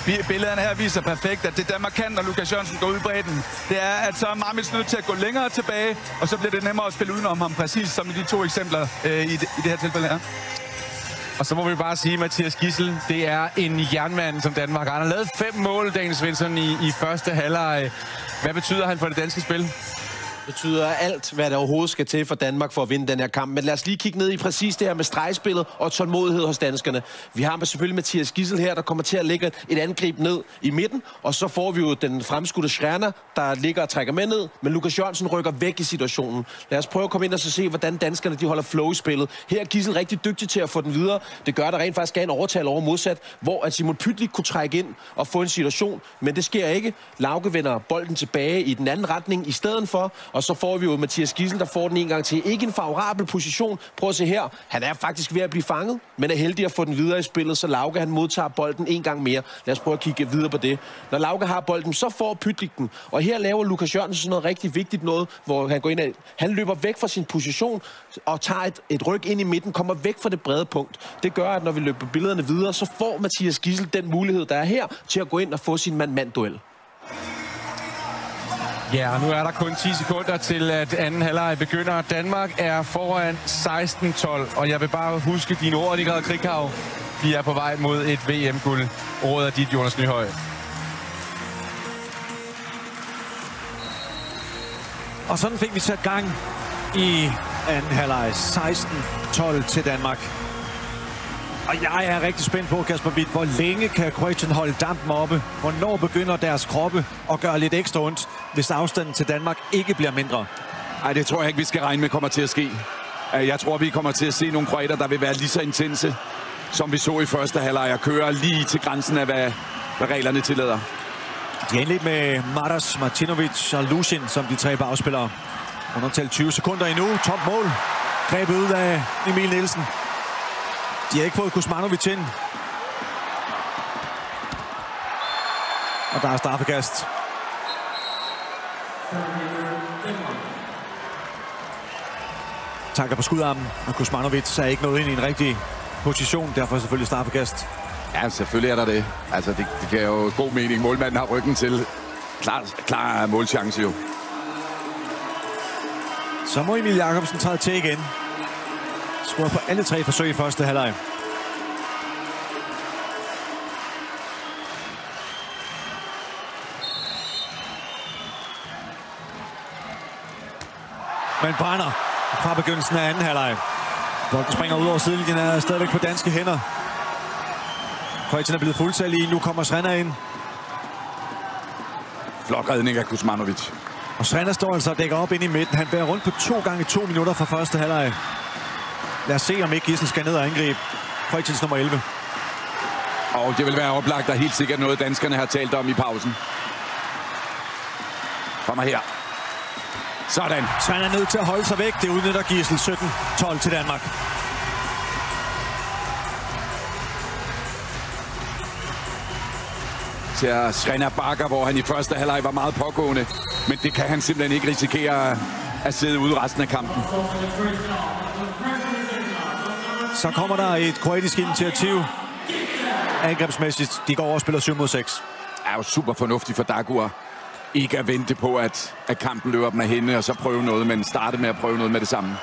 billederne her viser perfekt, at det Danmark kan, når Lukas Jørgensen går ud i bredden, det er, at så er Marmits nødt til at gå længere tilbage, og så bliver det nemmere at spille udenom ham, præcis som i de 2 eksempler i det her tilfælde her. Og så må vi bare sige, at Mathias Gidsel, det er en jernmand som Danmark. Han har lavet 5 mål, Daniel Svensson, i første halvleg. Hvad betyder han for det danske spil? Det betyder alt, hvad der overhovedet skal til for Danmark for at vinde den her kamp. Men lad os lige kigge ned i præcis det her med stregspillet og tålmodighed hos danskerne. Vi har selvfølgelig Mathias Gidsel her, der kommer til at lægge et angreb ned i midten. Og så får vi jo den fremskudte Schreiner, der ligger og trækker med ned. Men Lukas Jørgensen rykker væk i situationen. Lad os prøve at komme ind og så se, hvordan danskerne de holder flow i spillet. Her er Gidsel rigtig dygtig til at få den videre. Det gør, der rent faktisk er en overtal over modsat, hvor at Simon Pytlik kunne trække ind og få en situation. Men det sker ikke. Lauke vender bolden tilbage i den anden retning i stedet for. Og så får vi jo Mathias Gidsel, der får den en gang til. Ikke en favorabel position. Prøv at se her. Han er faktisk ved at blive fanget, men er heldig at få den videre i spillet, så Lauke han modtager bolden en gang mere. Lad os prøve at kigge videre på det. Når Lauke har bolden, så får Pytlik den. Og her laver Lukas Jørgensen noget rigtig vigtigt noget, hvor han går ind af. Han løber væk fra sin position og tager et ryg ind i midten, kommer væk fra det brede punkt. Det gør, at når vi løber billederne videre, så får Mathias Gidsel den mulighed, der er her, til at gå ind og få sin mand-mand-duel. Ja, og nu er der kun 10 sekunder til, at anden halvleg begynder. Danmark er foran 16-12, og jeg vil bare huske dine ord, Nikolaj Krikau. Vi er på vej mod et VM-guld. Ordet er dit, Jonas Nyhøj. Og sådan fik vi sat gang i anden halvleg. 16-12 til Danmark. Og jeg er rigtig spændt på, Kasper Hvidt, hvor længe kan Kroatien holde dampen oppe? Hvornår begynder deres kroppe at gøre lidt ekstra ondt, hvis afstanden til Danmark ikke bliver mindre? Nej, det tror jeg ikke, vi skal regne med kommer til at ske. Jeg tror, vi kommer til at se nogle kroater, der vil være lige så intense, som vi så i første halvleg, og køre lige til grænsen af, hvad reglerne tillader. De er indledt med Maras, Martinovic og Lucin som de 3 bagspillere. Undertal 20 sekunder endnu. Top mål. Grebet ud af Emil Nielsen. De har ikke fået Kuzmanovic ind. Og der er straffekast. Tanker på skudarmen, og Kuzmanovic er ikke nået ind i en rigtig position. Derfor selvfølgelig straffekast. Ja, selvfølgelig er der det. Altså, det giver jo god mening. Målmanden har ryggen til. Klar målchance jo. Så må Emil Jakobsen træde til igen. Scorer på alle 3 forsøg i første halvleg. Men brænder fra begyndelsen af anden halvleg. Bolden springer ud over sidelinjen, er stadigvæk på danske hænder. Kroatien er blevet fuldtallige. Nu kommer Schreiner ind. Flot redning af Kuzmanovic. Og Schreiner står altså og dækker op ind i midten. Han bærer rundt på 2 gange 2 minutter fra første halvleg. Lad os se, om ikke Gidsel skal ned og angribe. Kroatiens nummer 11. Og det vil være oplagt, og helt sikkert noget, danskerne har talt om i pausen. Kommer her. Sådan. Schreiner er nødt til at holde sig væk. Det udnytter Gidsel. 17-12 til Danmark. Til Schreiner bakker, hvor han i første halvleg var meget pågående. Men det kan han simpelthen ikke risikere at sidde ude resten af kampen. Så kommer der et kroatisk initiativ. Angrebsmæssigt. De går over og spiller 7 mod 6. Det er jo super fornuftigt for Dagur. Ikke at vente på, at kampen løber dem af hende, og så prøve noget, men starte med at prøve noget med det samme.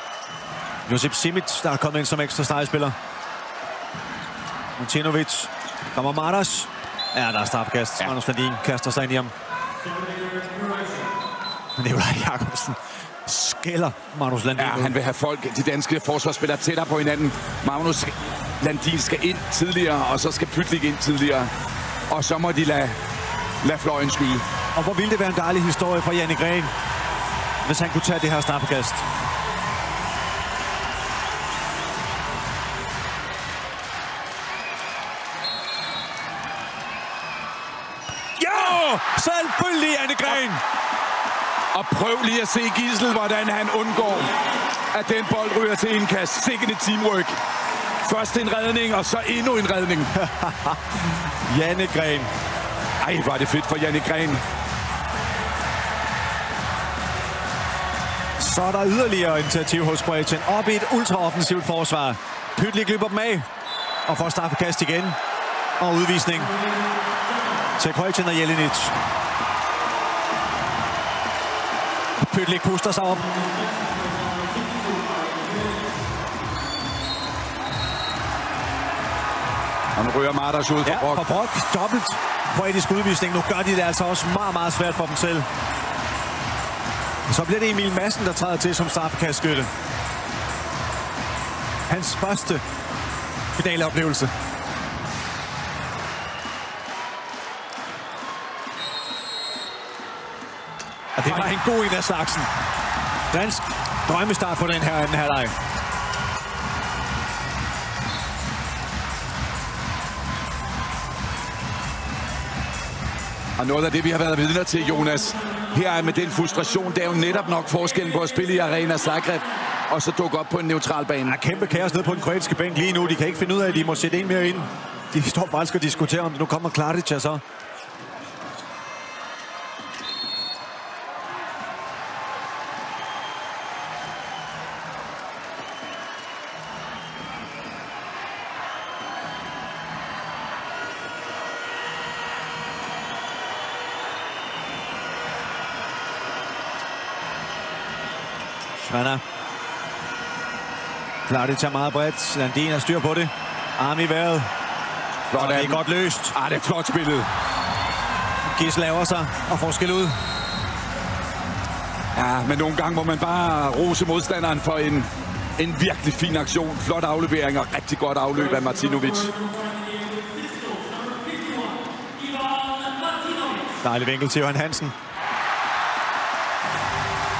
Josip Simic, der er kommet ind som ekstra startspiller. Martinovic. Kommer Maras. Ja, der er straffekast. Ja. Magnus Landin kaster sig ind i ham. Nikolaj Jakobsen skælder Magnus Landin. Ja, han vil have folk, de danske forsvarsspillere, tættere på hinanden. Magnus Landin skal ind tidligere, og så skal Pytlik ind tidligere. Og så må de lade fløjen skyde. Og hvor ville det være en dejlig historie for Janne Gren, hvis han kunne tage det her straffekast. Ja! Selvfølgelig Janne Gren! Og prøv lige at se Gidsel, hvordan han undgår, at den bold ryger til indkast. Sikkert et teamwork. Først en redning, og så endnu en redning. Janne Gren. Ej, var det fedt for Janne Gren. Så er der yderligere initiativ hos Kroatien. Op i et ultraoffensivt forsvar. Pytlik løber dem af og får straffekast igen. Og udvisning. til Kroatien og Jelinic. Pytlik puster sig op. Og nu ryger Martas ud for Brock. For Brock dobbelt kroatisk udvisning. Nu gør de det altså også meget, meget svært for dem selv. Så bliver det Emil Madsen, der træder til som straffekastskytte. Hans første finaleoplevelse. Og det var en god en af slagsen. Dansk drømmestart på den her anden halvleg. Og noget af det, vi har været vidner til, Jonas, her er med den frustration, det er jo netop nok forskellen på at spille i Arena Zagreb, og så dukke op på en neutral bane. Der er kæmpe kaos nede på den kroatiske bænk lige nu. De kan ikke finde ud af, at de må sætte en mere ind. De står faktisk og diskuterer, om det nu kommer Klaric så. Schreiner. Klaric er meget bredt. Landin har styr på det. Arm i vejret. Flot, det er godt løst. Det er flot spillet. Gis laver sig og får skæld ud. Ja, men nogle gange må man bare rose modstanderen for en virkelig fin aktion. Flot aflevering og rigtig godt afløb af Martinovic. Dejlig vinkel til Johan Hansen.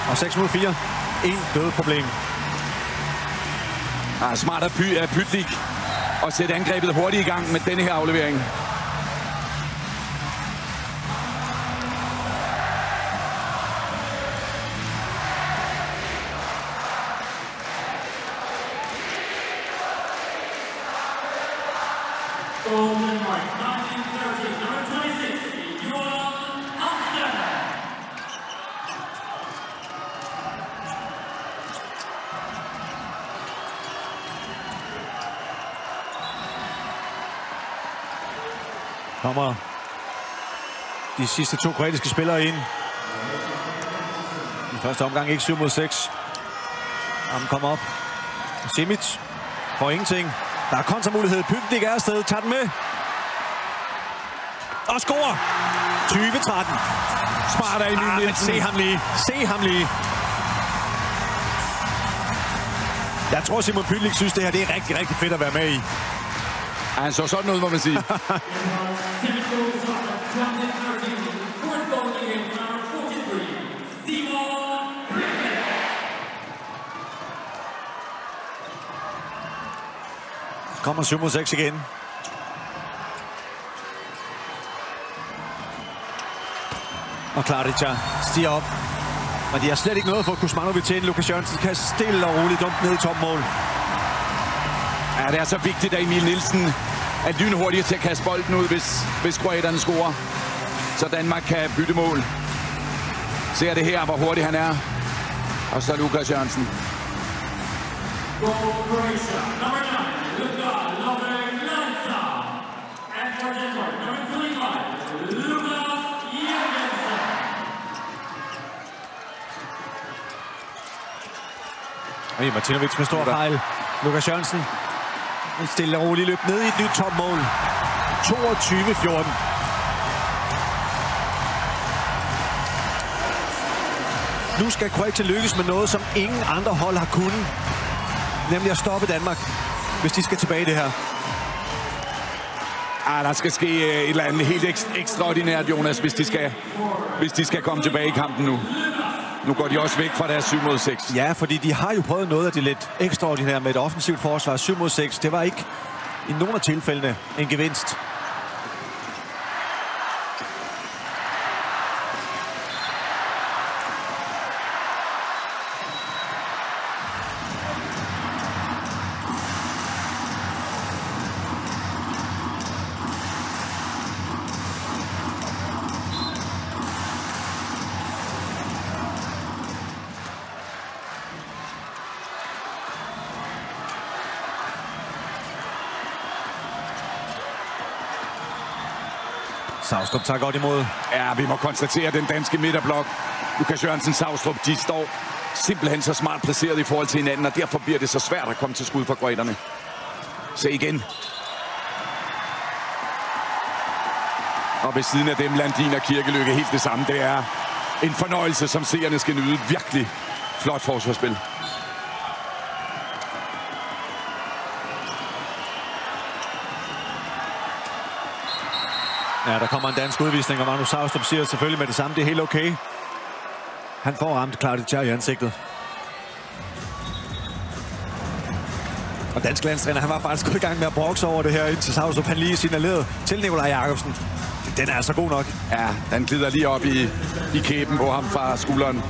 Og 6 mod 4. En død problem. Ja, smart af Pytlik at sætte angrebet hurtigt i gang med denne her aflevering. Kommer de sidste 2 kroatiske spillere ind. I første omgang ikke 7 mod 6. Ham kommer op. Simic får ingenting. Der er kontramulighed. Pytlik er afsted. Tager den med. Og scorer. 20-13. Smart af Emil Nielsen. Se ham lige. Se ham lige. Jeg tror, Simon Pytlik synes, det her det er rigtig, rigtig fedt at være med i. Han så sådan ud, må man sige. Kommer 7 mod 6 igen. Og Klaric stiger op. Men de har slet ikke noget for Kuzmanovic til. Lukas Jørgensen kan stille og roligt dumt ned i topmål. Ja, det er så vigtigt, at Emil Nielsen er lynhurtig til at kaste bolden ud, hvis kroaterne scorer. Så Danmark kan bytte mål. Ser det her, hvor hurtig han er. Og så Lukas Jørgensen. Og Martinovic med stor fejl. Lukas Jørgensen stille og roligt løb ned i et nyt topmål. 22-14. Nu skal Kroatien lykkes med noget, som ingen andre hold har kunnet. Nemlig at stoppe Danmark, hvis de skal tilbage i det her. Der skal ske et eller andet helt ekstraordinært, Jonas, hvis de skal komme tilbage i kampen nu. Nu går de også væk fra deres 7 mod 6. Ja, fordi de har jo prøvet noget af det lidt ekstraordinære med et offensivt forsvar. 7 mod 6, det var ikke i nogle af tilfældene en gevinst. Saustrup tager godt imod. Ja, vi må konstatere, at den danske midterblok, Lukas Jørgensen, Saustrup, de står simpelthen så smart placeret i forhold til hinanden, og derfor bliver det så svært at komme til skud for kroaterne. Se igen. Og ved siden af dem, Landin og Kirkeløkke, helt det samme. Det er en fornøjelse, som seerne skal nyde. Virkelig flot forsvarsspil. Ja, der kommer en dansk udvisning, og Magnus Saustrup siger selvfølgelig med det samme, det er helt okay. Han får ramt Klartitjar i ansigtet. Og dansk landstræner, han var faktisk gået i gang med at brokse over det her, indtil Saustrup han lige signalerede til Nikolaj Jakobsen. Den er altså god nok. Ja, den glider lige op i kæben på ham fra skulderen.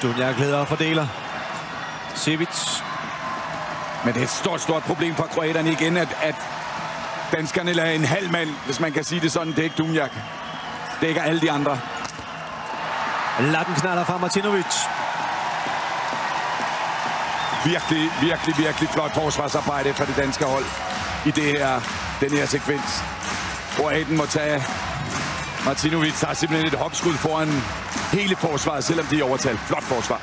Dunjak leder og fordeler. Sivic. Men det er et stort problem for kroaterne igen, at danskerne lader en halv mand, hvis man kan sige det sådan, dække Dunjak. Dækker alle de andre. Latten knaller fra Martinovic. Virkelig flot forsvarsarbejde fra det danske hold i den her sekvens. Kroaten må tage. Martinovic har simpelthen et hopskud foran hele forsvaret, selvom de er overtalt. Flot forsvar.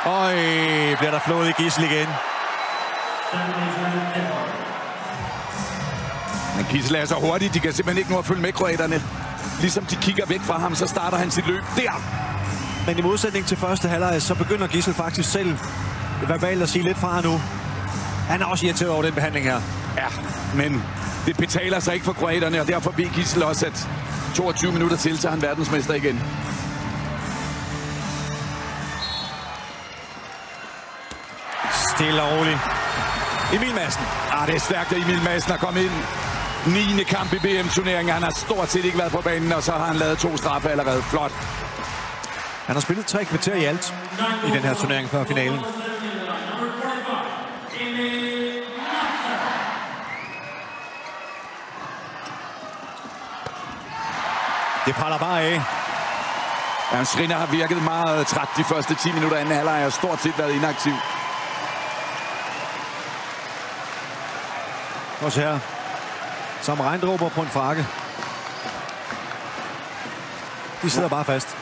Øj, bliver der flået i Gidsel igen. Men Gidsel er så hurtigt, de kan simpelthen ikke nå at følge med kroaterne. Ligesom de kigger væk fra ham, så starter han sit løb der. Men i modsætning til første halvleg, så begynder Gidsel faktisk selv verbalt at sige lidt fra nu. Han er også irriteret over den behandling her. Ja, men det betaler sig ikke for kroaterne, og derfor ved Gidsel også, at 22 minutter til, så er han verdensmester igen. Stille og roligt. Emil Madsen. Det er stærkt, at Emil Madsen er kommet ind. 9. kamp i VM-turneringen. Han har stort set ikke været på banen, og så har han lavet 2 straffe allerede. Flot. Han har spillet 3 kvarter i alt i den her turnering før finalen. Det praller bare af. Hans Rinder har virket meget træt de første 10 minutter. Anden halvleg har stort set været inaktiv. Også her. Som regndråber på en frakke. De sidder bare fast.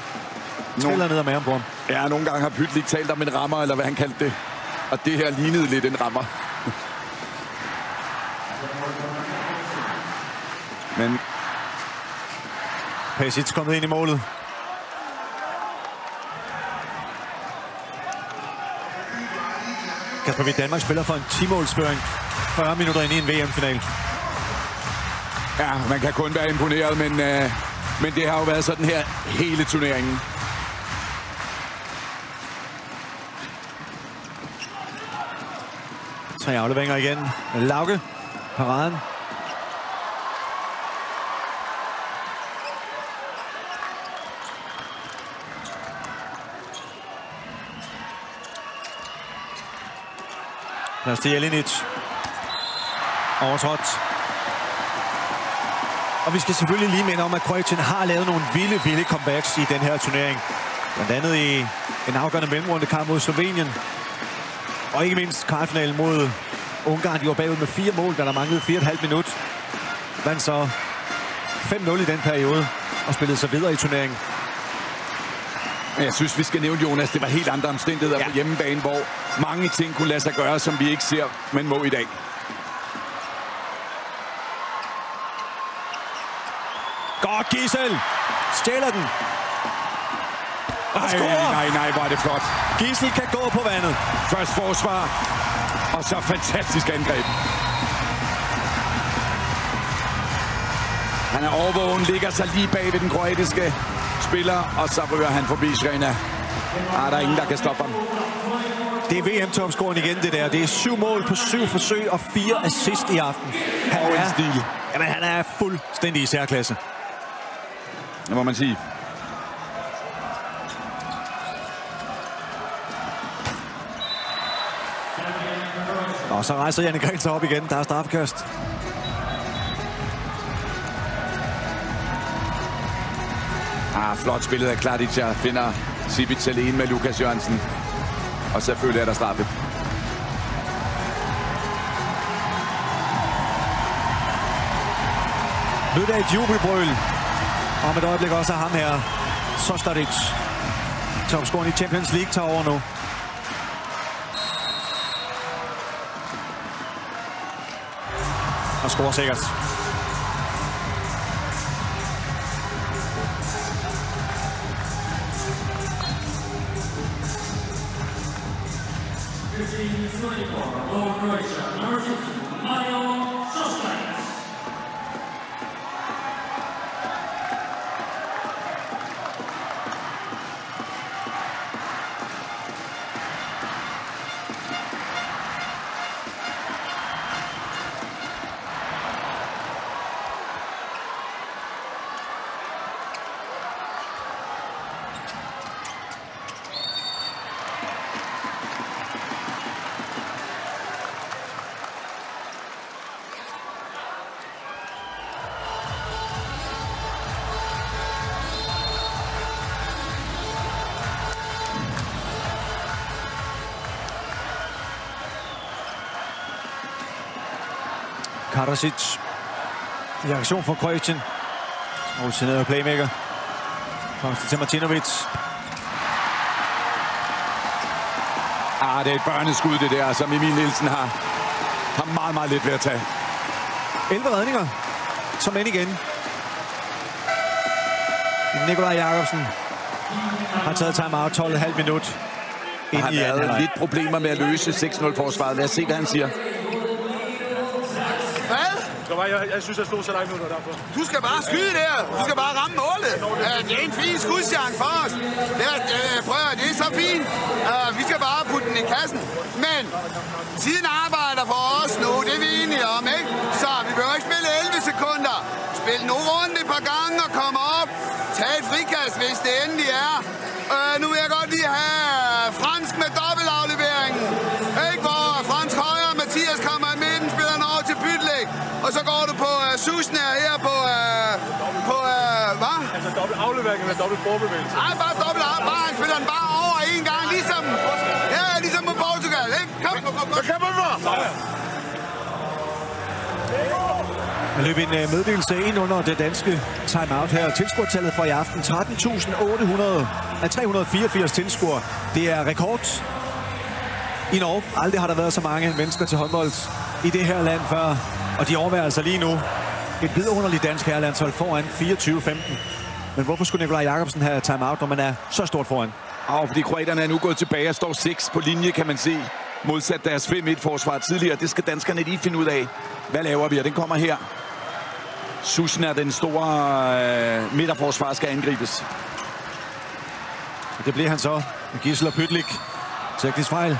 Triller ned ad maven på ham. Ja, nogle gange har Pytlik talt om en rammer, eller hvad han kaldte det. Og det her lignede lidt en rammer. Men Pesic kommet ind i målet. Kasper Hvidt, Danmark spiller for en 10-målsføring 40 minutter ind i en VM-final. Ja, man kan kun være imponeret, men det har jo været sådan her hele turneringen. Tre afleveringer igen. Lauke, paraden. Plads til Jelinic. Overtrådt. Og vi skal selvfølgelig lige minde om, at Kroatien har lavet nogle vilde comebacks i den her turnering. Blandt andet i en afgørende mellemrundekamp mod Slovenien. Og ikke mindst kvartfinalen mod Ungarn. De var bagud med 4 mål, da der manglede 4,5 minut. Vandt så 5-0 i den periode og spillede sig videre i turneringen. Jeg synes, vi skal nævne, Jonas, det var helt andre omstændigheder på hjemmebane, hvor mange ting kunne lade sig gøre, som vi ikke ser, men må i dag. Godt, Gidsel! Stjæler den! Nej, hvor er det flot. Gidsel kan gå på vandet. Først forsvar, og så fantastisk angreb. Han er overvågen, ligger sig lige bag ved den kroatiske spiller, og så rører han forbi Srena. Der er ingen, der kan stoppe ham. Det er VM-topscoren igen, det der. Det er 7 mål på 7 forsøg og 4 assist i aften. Han er fuldstændig i særklasse. Det må man sige. Og så rejser Janne Gren sig op igen. Der er straffekast. Flot spillet af Kladic. Finder Sibic alene med Lukas Jørgensen. Og selvfølgelig er der straffe. Nu er der et jubelbrøl. Om et øjeblik også af ham her. Sostaric. Topscoren i Champions League tager over nu. Og scorer sikkert. Karasic. I aktion for Kroatien. Rutineret playmaker. Kommer til Martinovic. Det er et børneskud, det der, som Emil Nielsen har meget, meget lidt ved at tage. 11 redninger. Som end igen. Nikolaj Jakobsen har taget timeout 12,5 minut. Han har været lidt problemer med at løse 6-0-forsvaret. Lad os se, hvad han siger. Jeg synes, jeg stod så langt nu, derfor. Du skal bare skyde der. Du skal bare ramme målet. Det er en fin skudschance for os. Det er så fint. Vi skal bare putte den i kassen. Men tiden arbejder for os nu. Det er vi enige om, ikke? Så vi behøver ikke spille 11 sekunder. Spil nu rundt et par gange og komme op. Tag et frikast, hvis det endelig er. Nu vil jeg godt lige have fransk med dobbeltafleveringen. Ikke? Hvor fransk højre, Mathias kommer i midten, spiller den over til Pytlik. Og så går du på Susner her på hvad? Altså dobbelt aflevering eller dobbelt forbevægelse? Nej, bare dobbelt aflevering. Han spiller den bare over en gang, ligesom på Portugal, ikke? Kom. Så kæmper vi for. Der løb en meddelelse ind under det danske timeout her. Tilskuertallet for i aften 13.384 tilskuere. Det er rekord i Norge. Aldrig har der været så mange mennesker til håndbold i det her land før. Og de overvejer altså lige nu et vidunderligt dansk herrelandshold foran 24-15. Men hvorfor skulle Nikolaj Jakobsen have timeout, når man er så stort foran? Fordi kroaterne er nu gået tilbage og står 6 på linje, kan man se. Modsat deres 5-1-forsvar tidligere. Det skal danskerne lige finde ud af. Hvad laver vi? Og den kommer her. Susner, den store midterforsvar, skal angribes. Det bliver han så. Gissel og Pytlik. Teknisk fejl.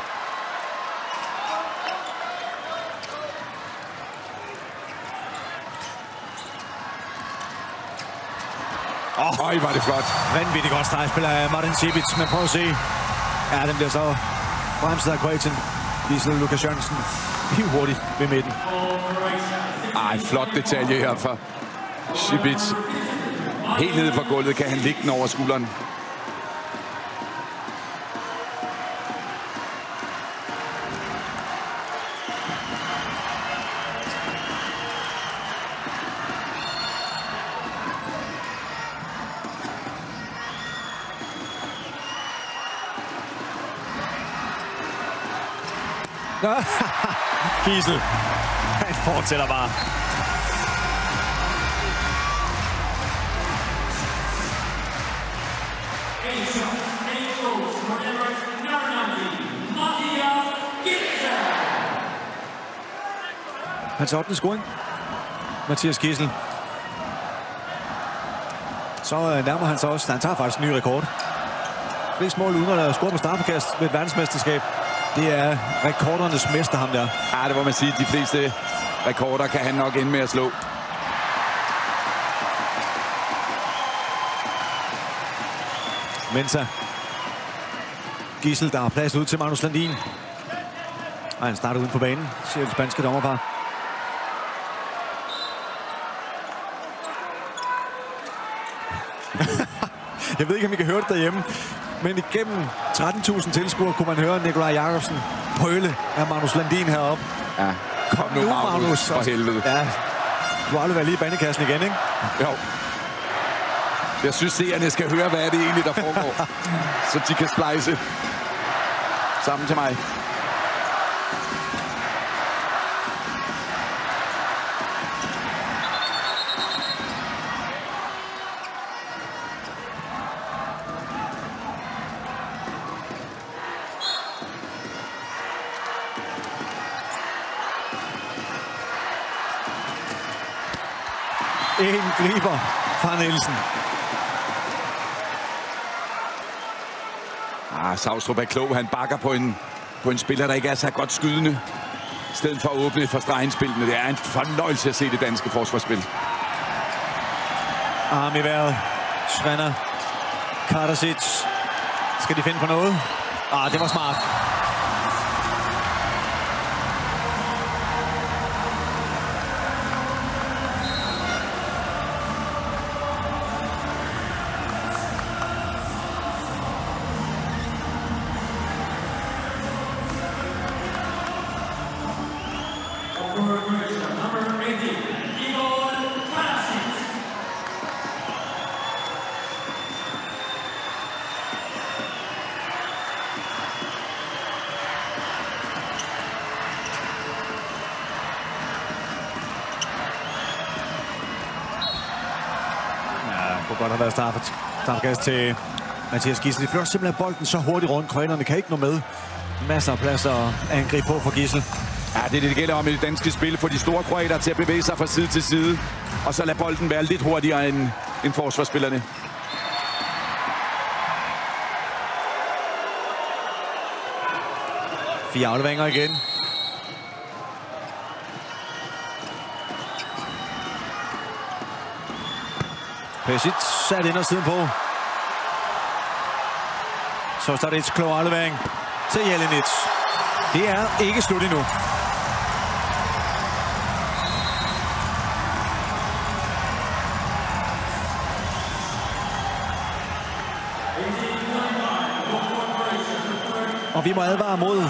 Øj, var det flot. Vanvittigt godt stregspiller af Martin Sibic, men prøv at se. Ja, den bliver så bremset af Kroatien. Gissel og Lukas Jørgensen. Hiv hurtigt ved midten. Flot detalje her for Sibic. Helt nede fra gulvet kan han ligge den over skulderen. Gissel. Han fortsætter bare. Hans 8. scoring. Mathias Gissel. Så nærmer han sig også. Han tager faktisk en ny rekord. Flest mål uden at score på straffekast ved et verdensmesterskab. Det er rekordernes mester, ham der. Ja, det må man sige. De fleste rekorder kan han nok ende med at slå. Mensah. Gidsel, der har plads ud til Magnus Landin. Og han starter uden på banen, siger det spanske dommerpar. Jeg ved ikke, om I kan høre det derhjemme, men igennem 13.000 tilskuere kunne man høre Nikolaj Jakobsen brøle af Magnus Landin heroppe. Ja, kom nu Magnus, for helvede. Ja, du har aldrig været lige i bandekassen igen, ikke? Jo. Jeg synes, seerne skal høre, hvad er det egentlig, der foregår, så de kan splice sammen til mig. En griber fra Nielsen. Savstrup er klog. Han bakker på en spiller, der ikke er så godt skydende. I stedet for at åbne for stregenspillene. Det er en fornøjelse at se det danske forsvarsspil. Arm i vejret. Svenner. Kardasic. Skal de finde på noget? Det var smart. Godt har været startgas til Mathias Gidsel. De fører simpelthen bolden så hurtigt rundt. Kroaterne kan ikke nå med. Masser af plads at angribe på for Gidsel. Ja, det er det gælder om i det danske spil. For de store kroater til at bevæge sig fra side til side. Og så lade bolden være lidt hurtigere end forsvarsspillerne. Fire afleveringer igen. Pesic sat ind og siden på. Så starter et klog aflevering til Jelenic. Det er ikke slut endnu. Og vi må advare mod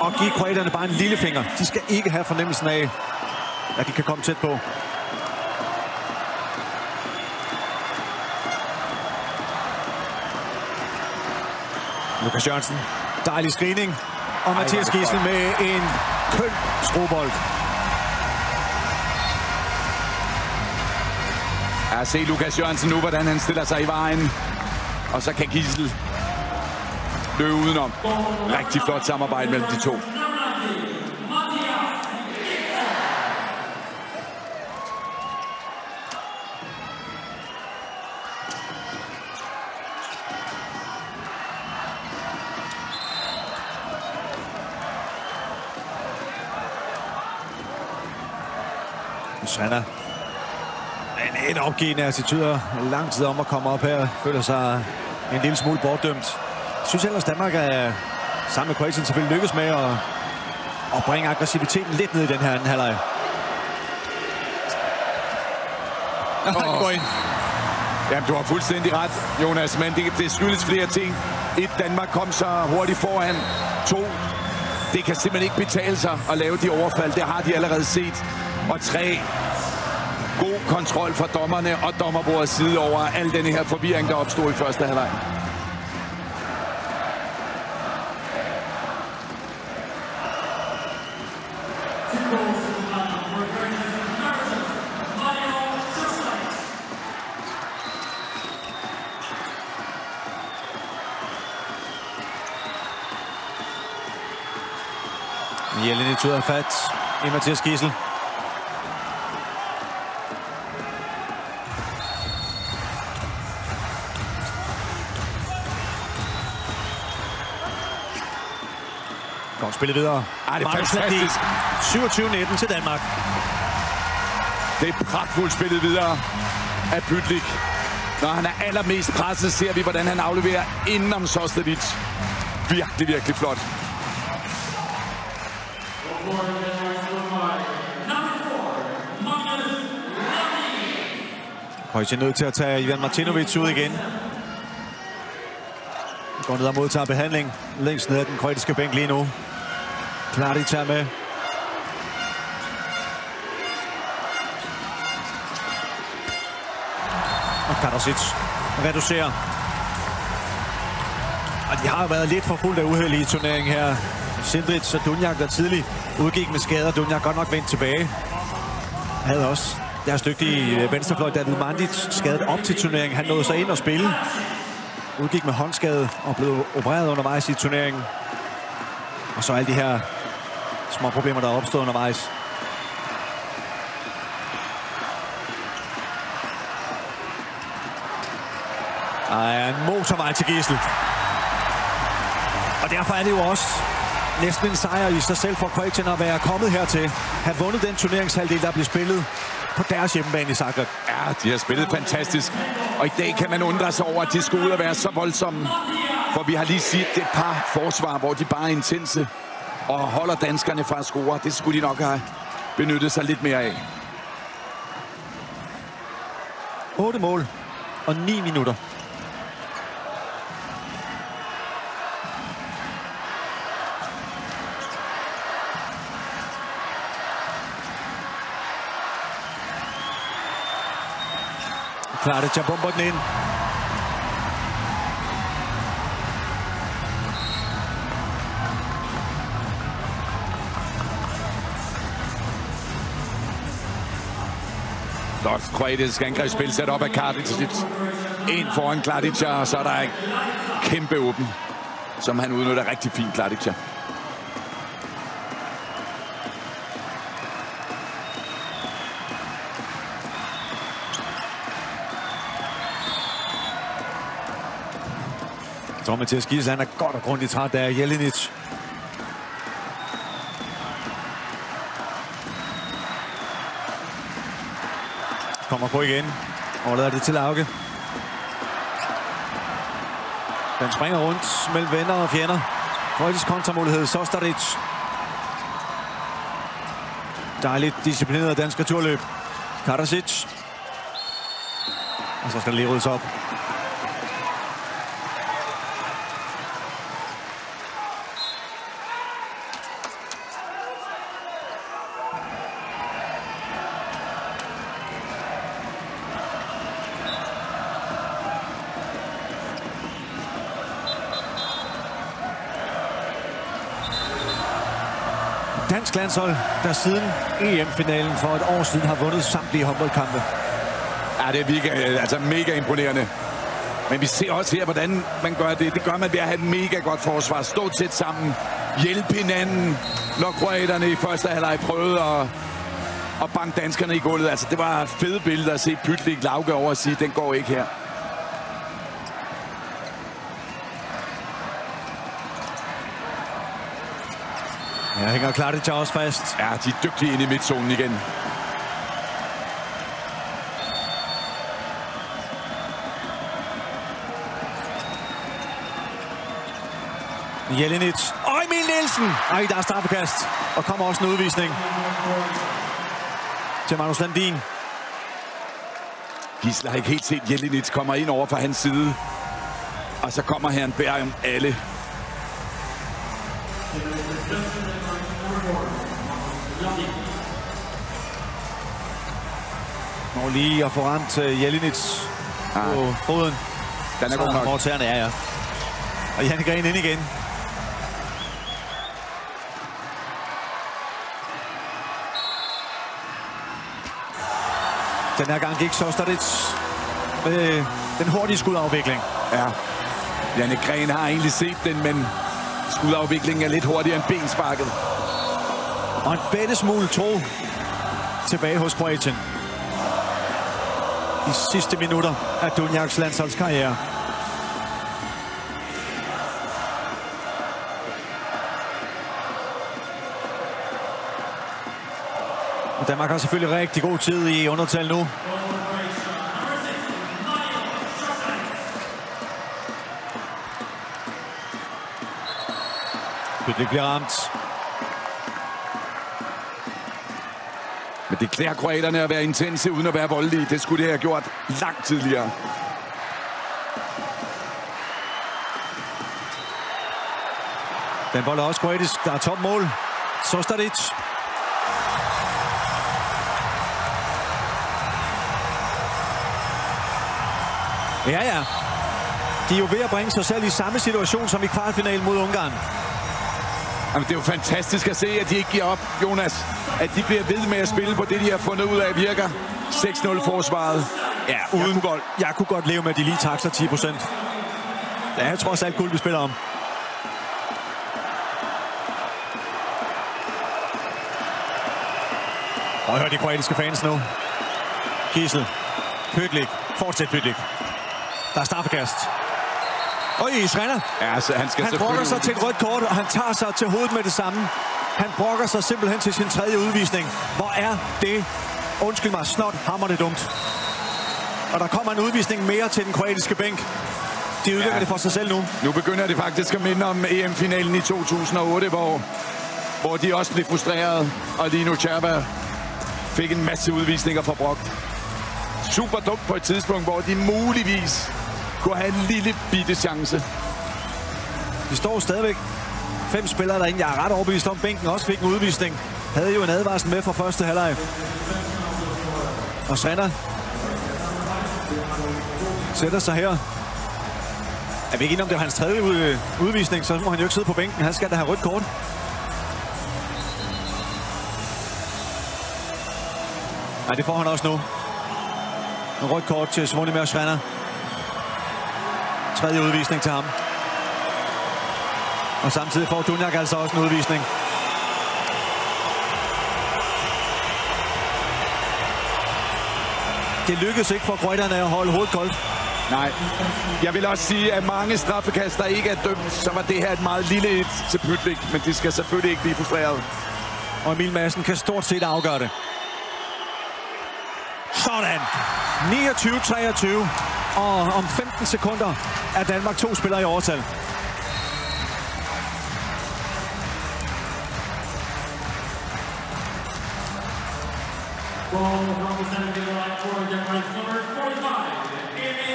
at give kroaterne bare en lillefinger. De skal ikke have fornemmelsen af, at de kan komme tæt på. Lukas Jørgensen, dejlig screening, og Mathias Gidsel med en køn skruebold. Ja, se Lukas Jørgensen nu, hvordan han stiller sig i vejen. Og så kan Gidsel løbe udenom. Rigtig flot samarbejde mellem de to. Svenner. Men en opgivende attitude. Lang tid om at komme op her. Føler sig en lille smule bortdømt. Jeg synes ellers, Danmark er sammen med Kroatien selvfølgelig lykkes med at bringe aggressiviteten lidt ned i den her anden halvleg. Gå ind. Jamen, du har fuldstændig ret, Jonas, men det skyldes flere ting. 1. Danmark kom så hurtigt foran. 2. Det kan simpelthen ikke betale sig at lave de overfald. Det har de allerede set. Og 3. God kontrol fra dommerne og dommerbordets side over al den her forvirring, der opstod i første halvleg. Jelenic ud af fat i Mathias Gidsel. Godt spillet videre. Det er fantastisk. 27-19 til Danmark. Det er pragtfuldt spillet videre af Pytlik. Når han er allermest presset, ser vi, hvordan han afleverer indenom Sostadic. Virkelig, virkelig flot. Kroatien nødt til at tage Ivan Martinovic ud igen. Går ned og modtager behandling. Længst ned af den kroatiske bænk lige nu. Klaric er med. Og Karadzic reducerer. Og de har jo været lidt for fuldt af uheld i turneringen her. Sindric og Dunjak, der tidligt udgik med skader. Dunjak godt nok vendt tilbage. Havde også deres dygtige venstrefløj David Mandic skadet op til turneringen. Han nåede sig ind og spille. Udgik med håndskade og blev opereret undervejs i turneringen. Og så alle de her små problemer, der er opstået undervejs. Der er en motorvej til Gidsel. Og derfor er det jo også næsten en sejr i sig selv for Kroatien at være kommet hertil. Have vundet den turneringshalvdel, der blev spillet på deres hjemmebane i Zagreb. Ja, de har spillet fantastisk. Og i dag kan man undre sig over, at de skulle ud og være så voldsomme. For vi har lige set et par forsvar, hvor de bare er intense og holder danskerne fra at score. Det skulle de nok have benyttet sig lidt mere af. 8 mål og 9 minutter. Klaric bomber den ind. Flot kroatisk angrebsspil sat op af Karadzic. En foran Klaric, og så er der en kæmpe åben, som han udnytter rigtig fint, Klaric. Så Mathias Gidsel, han er godt og grundigt træt af Jelinic. Kommer på igen. Overlader det til Lauke. Den springer rundt mellem venner og fjender. Kroatisk kontramulighed. Sostadic. Dejligt disciplineret dansk returløb. Karadzic. Og så skal det lige ryddes op. Dansk landshold, der siden EM-finalen for et år siden har vundet samtlige håndboldkampe. Ja, det er mega imponerende. Men vi ser også her, hvordan man gør det. Det gør man ved at have et mega godt forsvar. Stå tæt sammen. Hjælpe hinanden, når kroaterne i første halvleg prøvede at banke danskerne i gulvet. Altså, det var fede billeder at se Pytlik Lauke over og sige, den går ikke her. Ja, hænger Klaric også fast. Ja, de er dygtige inde i midtzonen igen. Jelinic. Og Emil Nielsen. Ej, der er straffekast. Og kommer også en udvisning til Magnus Landin. Gidsel har ikke helt set Jelinic kommer ind over fra hans side. Og så kommer her en bær om alle. Når lige at få ramt Jelinic på foden. Den er god nok. Morterne, ja. Og Janne Gren ind igen. Den her gang gik Sostadic med den hurtige skudafvikling. Ja. Janne Gren har egentlig set den, men skudafviklingen er lidt hurtigere end bensparket. Og en bedre smule tro tilbage hos Kroatien. De sidste minutter af Dunjaks landsholdskarriere. Og Danmark har selvfølgelig rigtig god tid i undertal nu. Det bliver ramt. Men det klæder kroaterne at være intense uden at være voldelige. Det skulle det have gjort langt tidligere. Den bold er også kroatisk. Der er topmål. Sostaric. Ja. De er jo ved at bringe sig selv i samme situation som i kvartfinalen mod Ungarn. Jamen, det er jo fantastisk at se, at de ikke giver op, Jonas. At de bliver ved med at spille på det, de har fundet ud af virker. 6-0 forsvaret. Ja, uden bold. Jeg kunne godt leve med, at de lige taksler 10%. Ja, jeg tror også alt guld, vi spiller om. Og hør de kroatiske fans nu. Gisel. Pytlik. Fortsæt Pytlik. Der er straffekast. Srena. Ja, altså, han brokker sig til et rødt kort, og han tager sig til hovedet med det samme. Han brokker sig simpelthen til sin 3. udvisning. Hvor er det, undskyld mig, snot hamrende dumt. Og der kommer en udvisning mere til den kroatiske bænk. De udlægger det for sig selv nu. Nu begynder det faktisk at minde om EM-finalen i 2008, hvor de også blev frustreret, og Lino Červa fik en masse udvisninger fra Brock. Super dumt på et tidspunkt, hvor de muligvis kunne have en lille bitte chance. De står stadigvæk 5 spillere derinde. Jeg er ret overbevist om, bænken også fik en udvisning. Havde jo en advarsel med fra første halvleg. Og Srena sætter sig her. Er vi ikke enige om, det er hans 3. udvisning, så må han jo ikke sidde på bænken. Han skal da have rødt kort. Nej, det får han også nu. En rødt kort til Zvonimir Srena. 3. udvisning til ham. Og samtidig får Dunjak altså også en udvisning. Det lykkedes ikke for kroaterne at holde hovedet koldt. Nej. Jeg vil også sige, at mange straffekast, der ikke er dømt, så var det her et meget lille et til Pytlik, men de skal selvfølgelig ikke blive frustreret. Og Emil Madsen kan stort set afgøre det. Sådan. 29-23. Og om 15 sekunder er Danmark 2 spillere i overtal.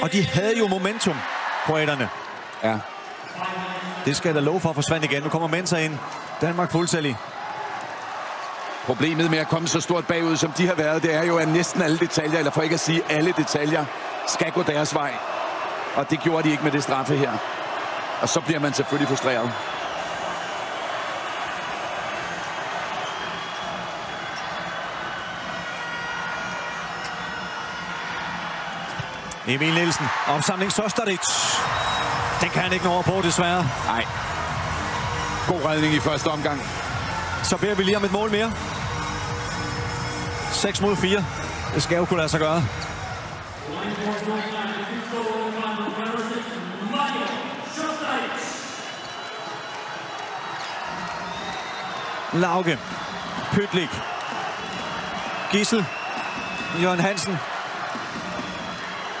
Og de havde jo momentum, kroaterne. Ja. Det skal jeg da love for at forsvinde igen. Nu kommer Mensah ind. Danmark fuldstændig. Problemet med at komme så stort bagud, som de har været, det er jo, at næsten alle detaljer, eller for ikke at sige alle detaljer, skal gå deres vej. Og det gjorde de ikke med det straffe her. Og så bliver man selvfølgelig frustreret. Emil Nielsen. Opsamling Sostaric. Den kan han ikke nå over på, desværre. Nej. God redning i første omgang. Så beder vi lige om et mål mere. 6 mod 4. Det skal jo kunne lade sig gøre. Lauke. Pytlik. Gisel. Jørgen Hansen.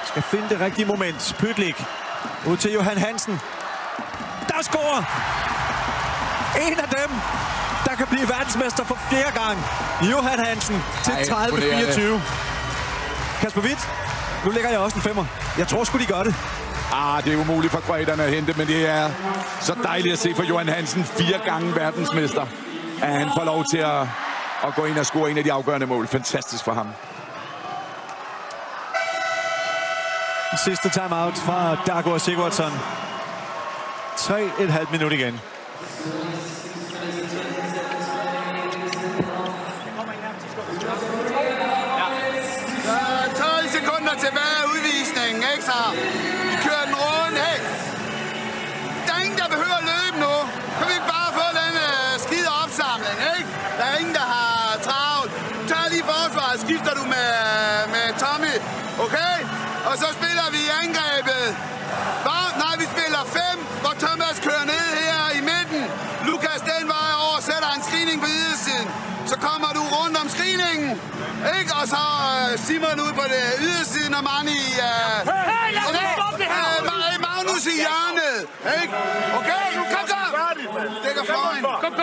Skal finde det rigtige moment. Pytlik. Ud til Johan Hansen. Der scorer! En af dem, der kan blive verdensmester for 4. gang. Johan Hansen til 30-24. Kasper Hvidt, nu lægger jeg også en 5'er. Jeg tror sgu, de gør det. Det er umuligt for kroaterne at hente, men det er så dejligt at se for Johan Hansen 4 gange verdensmester. At han får lov til at gå ind og score en af de afgørende mål. Fantastisk for ham. Sidste timeout fra Dagur Sigurdsson. 3,5 minut igen. Tilbage af udvisningen, ikke så? Vi kører den rundt, hey! Der er ingen, der behøver at løbe nu. Kan vi ikke bare få den skide opsamling, ikke? Der er ingen, der har travlt. Tag lige forsvaret, skifter du med Tommy, okay? Og så spiller vi i angrebet. Nej, vi spiller 5, hvor Thomas kører ned her i midten. Lukas den vej over, sætter en screening på ydersiden. Så kommer du rundt om screeningen, ikke? Og så Simon ud på det ydersiden og Manni Magnus i hjørnet, ikke? Okay, kom så! Dækker fløjen. Kom.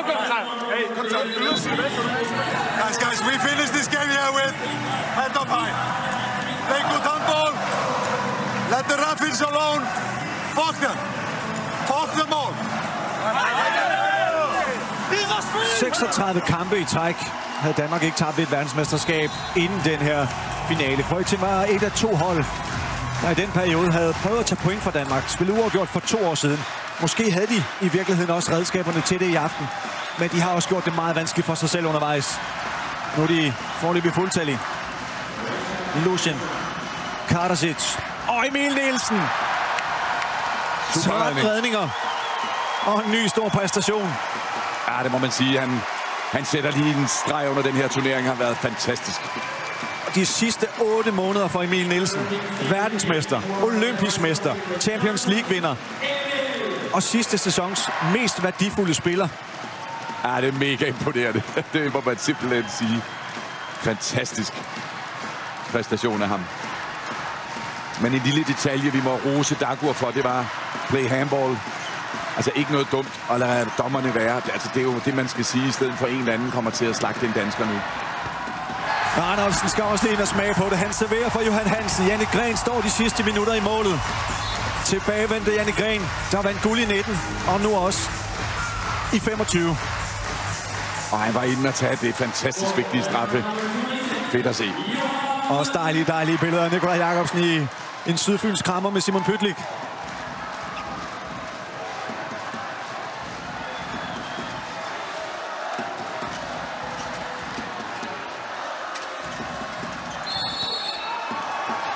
Kom så. Guys, we finish this game here with head up high. Take good handball. Let the referees alone. Fuck them. Fuck them all. 36 kampe i træk havde Danmark ikke tabt et verdensmesterskab inden den her finale. Kroatien var et af 2 hold, der i den periode havde prøvet at tage point fra Danmark. Spillet uafgjort for 2 år siden. Måske havde de i virkeligheden også redskaberne til det i aften. Men de har også gjort det meget vanskeligt for sig selv undervejs. Nu er de foreløbig fuldtallige. Lucien, Kardasic og Emil Nielsen. 13 redninger og en ny stor præstation. Ja, det må man sige. Han sætter lige en streg under den her turnering. Har været fantastisk. De sidste 8 måneder for Emil Nielsen. Verdensmester, olympisk mester, Champions League-vinder. Og sidste sæsons mest værdifulde spiller. Ja, det er mega imponerende. Det må man simpelthen sige. Fantastisk præstation af ham. Men en lille detalje, vi må rose Dagur for, det var play handball. Altså ikke noget dumt at lade dommerne være. Altså, det er jo det, man skal sige, i stedet for en eller anden kommer til at slagte en dansker nu. Arnoldsen skal også lige ind og smage på det. Han serverer for Johan Hansen. Jannik Gren står de sidste minutter i målet. Tilbagevendte Jannik Gren, der vandt guld i 19, og nu også i 25. Og han var inde og tage det fantastisk vigtige straffe. Fedt at se. Også dejlige billeder af Nikolaj Jakobsen i en sydfynsk krammer med Simon Pytlik.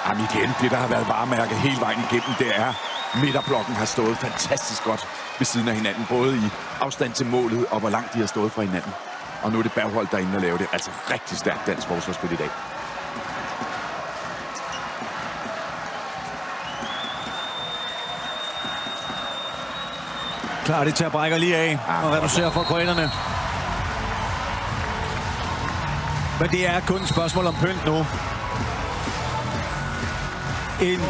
Jamen igen, det der har været varemærket hele vejen igennem, det er, midterblokken har stået fantastisk godt ved siden af hinanden. Både i afstand til målet og hvor langt de har stået fra hinanden. Og nu er det Bergholt, der er inde og lave det. Altså rigtig stærkt dansk forsvarsspil i dag. Klar det til at brække lige af og reducere for kroaterne. Men det er kun et spørgsmål om pynt nu. En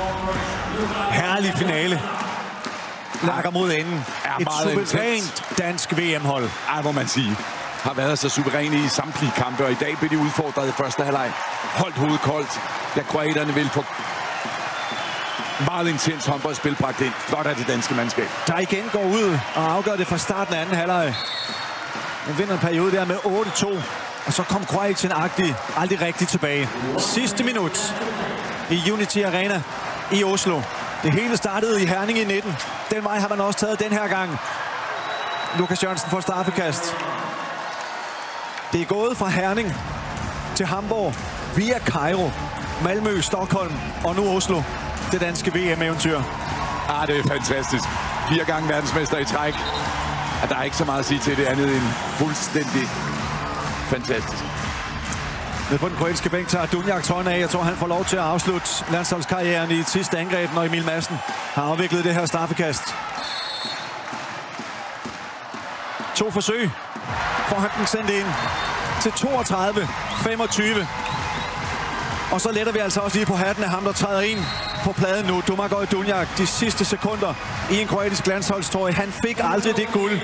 herlig finale lakker mod enden. Et suverænt dansk VM-hold. Ej, må man sige. Har været så suveræne i samtlige kampe, og i dag blev de udfordret i første halvleg. Holdt hovedet koldt, da kroaterne vil få meget intens håndboldspil bragt ind. Flot af det danske mandskab. Der igen går ud og afgør det fra starten af anden halvleg. Man vinder en periode der med 8-2, og så kom Kroatien aldrig rigtigt tilbage. Sidste minut i Unity Arena i Oslo. Det hele startede i Herning i 19. Den vej har man også taget den her gang. Lukas Jørgensen får straffekast. Det er gået fra Herning til Hamburg, via Kairo, Malmø, Stockholm og nu Oslo. Det danske VM-eventyr. Det er fantastisk. 4 gange verdensmester i træk. Og der er ikke så meget at sige til det andet end fuldstændig fantastisk. Nede på den kroatiske bænk tager Dunjak tøjen af. Jeg tror, han får lov til at afslutte landsholdskarrieren i et sidste angreb, når Emil Madsen har afviklet det her straffekast. 2 forsøg. Får han den sendt ind til 32-25. Og så letter vi altså også lige på hatten af ham, der træder ind på pladen nu. Domagoj Dunjak, de sidste sekunder i en kroatisk landsholdstrøje. Han fik aldrig det guld.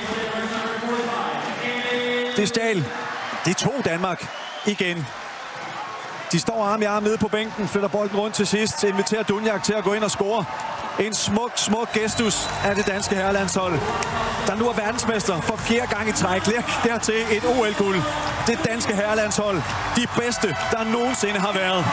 Det stjal. Det tog Danmark igen. De står arm i arm nede på bænken, flytter bolden rundt til sidst, inviterer Dunjak til at gå ind og score. En smuk gestus af det danske herrelandshold, der nu er verdensmester for 4. gang i træk. Dertil et OL-guld. Det danske herrelandshold, de bedste, der nogensinde har været.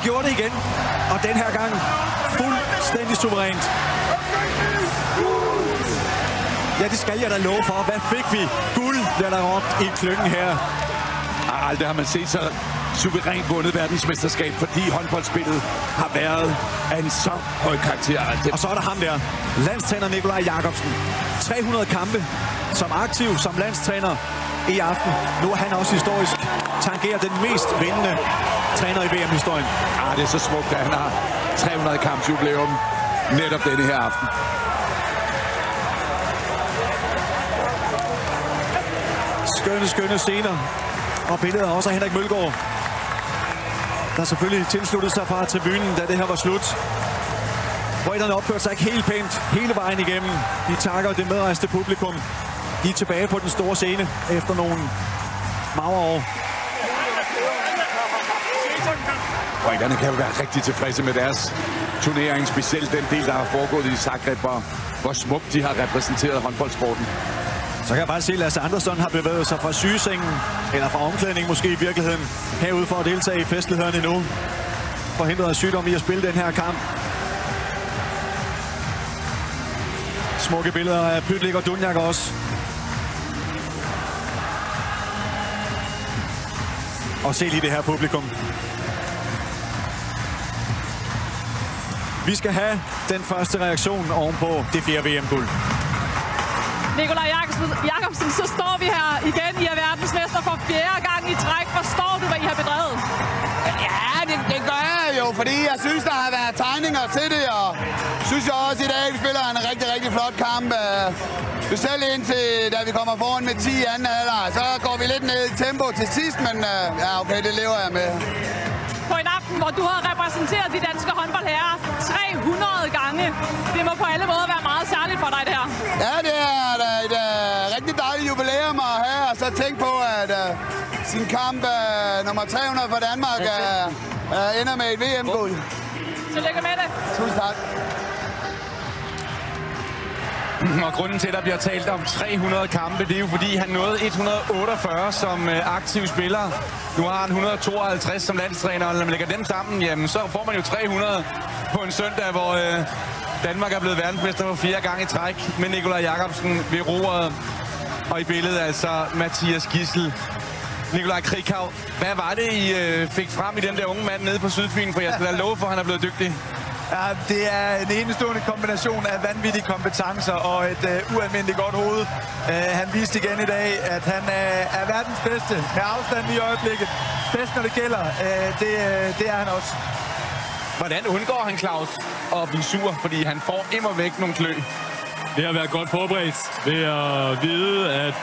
Gjorde det igen, og den her gang fuldstændig suverænt. Ja, det skal jeg da love for. Hvad fik vi? Guld, der råbt i klyngen her. Aldrig har man set så suverænt vundet verdensmesterskab, fordi håndboldspillet har været af en så høj karakter. Og så er der ham der, landstræner Nikolaj Jacobsen. 300 kampe som aktiv, som landstræner i aften. Nu er han også historisk tangerer den mest vindende træner i VM-historien. Det er så smukt, at han har 300 kampsjubilæum netop denne her aften. Skønne scener. Og billeder også af Henrik Mølgaard, der selvfølgelig tilsluttede sig fra tribunen, da det her var slut. Kroaterne opførte sig ikke helt pænt hele vejen igennem. De takker det medrejste publikum. De er tilbage på den store scene efter nogle magre år. Kroaterne kan jo være rigtig tilfredse med deres turnering, specielt den del, der har foregået i Zagreb, hvor smukt de har repræsenteret håndboldsporten. Så kan jeg bare se, at Lasse Andersson har bevæget sig fra sygesengen, eller fra omklædning måske i virkeligheden, herude for at deltage i festlighederne nu. Forhindret af sygdom i at spille den her kamp. Smukke billeder af Pytlik og Dunjak også. Og se lige det her publikum. Vi skal have den første reaktion ovenpå det 4. VM-guld. Nikolaj Jacobsen, så står vi her igen. I er verdensmester for 4. gang i træk. Forstår du, hvad I har bedrevet? Ja, det gør jeg jo, fordi jeg synes, der har været tegninger til det, og synes jeg også i dag, vi spiller en rigtig, rigtig flot kamp. Specielt indtil, da vi kommer foran med 10 i anden halvleg, så går vi lidt ned i tempo til sidst, men ja, okay, det lever jeg med. På en aften, hvor du har repræsenteret de danske håndboldherrer 300 gange. Det må på alle måder være meget særligt for dig, det her. Ja, det er et rigtig dejligt jubilæum at have, og så tænk på, at sin kamp nummer 300 for Danmark ender med et VM-guld. Tillykke med det. Tusind tak. Og grunden til, at der bliver talt om 300 kampe, det er jo fordi, han nåede 148 som aktiv spiller. Nu har han 152 som landstræner, og når man lægger dem sammen, jamen, så får man jo 300 på en søndag, hvor Danmark er blevet verdensmester for 4. gang i træk med Nikolaj Jacobsen ved roret. Og i billedet altså Mathias Gissel. Nikolaj Krikau, hvad var det, I fik frem i den der unge mand nede på Sydfyn? For jeg skal da love for, at han er blevet dygtig. Ja, det er en enestående kombination af vanvittige kompetencer og et ualmindeligt godt hoved. Han viste igen i dag, at han er verdens bedste med afstand i øjeblikket. Bedst, når det gælder. Det er han også. Hvordan undgår han, Claus, at blive sur? Fordi han får immervæk nogle klø. Det har været godt forberedt ved at vide, at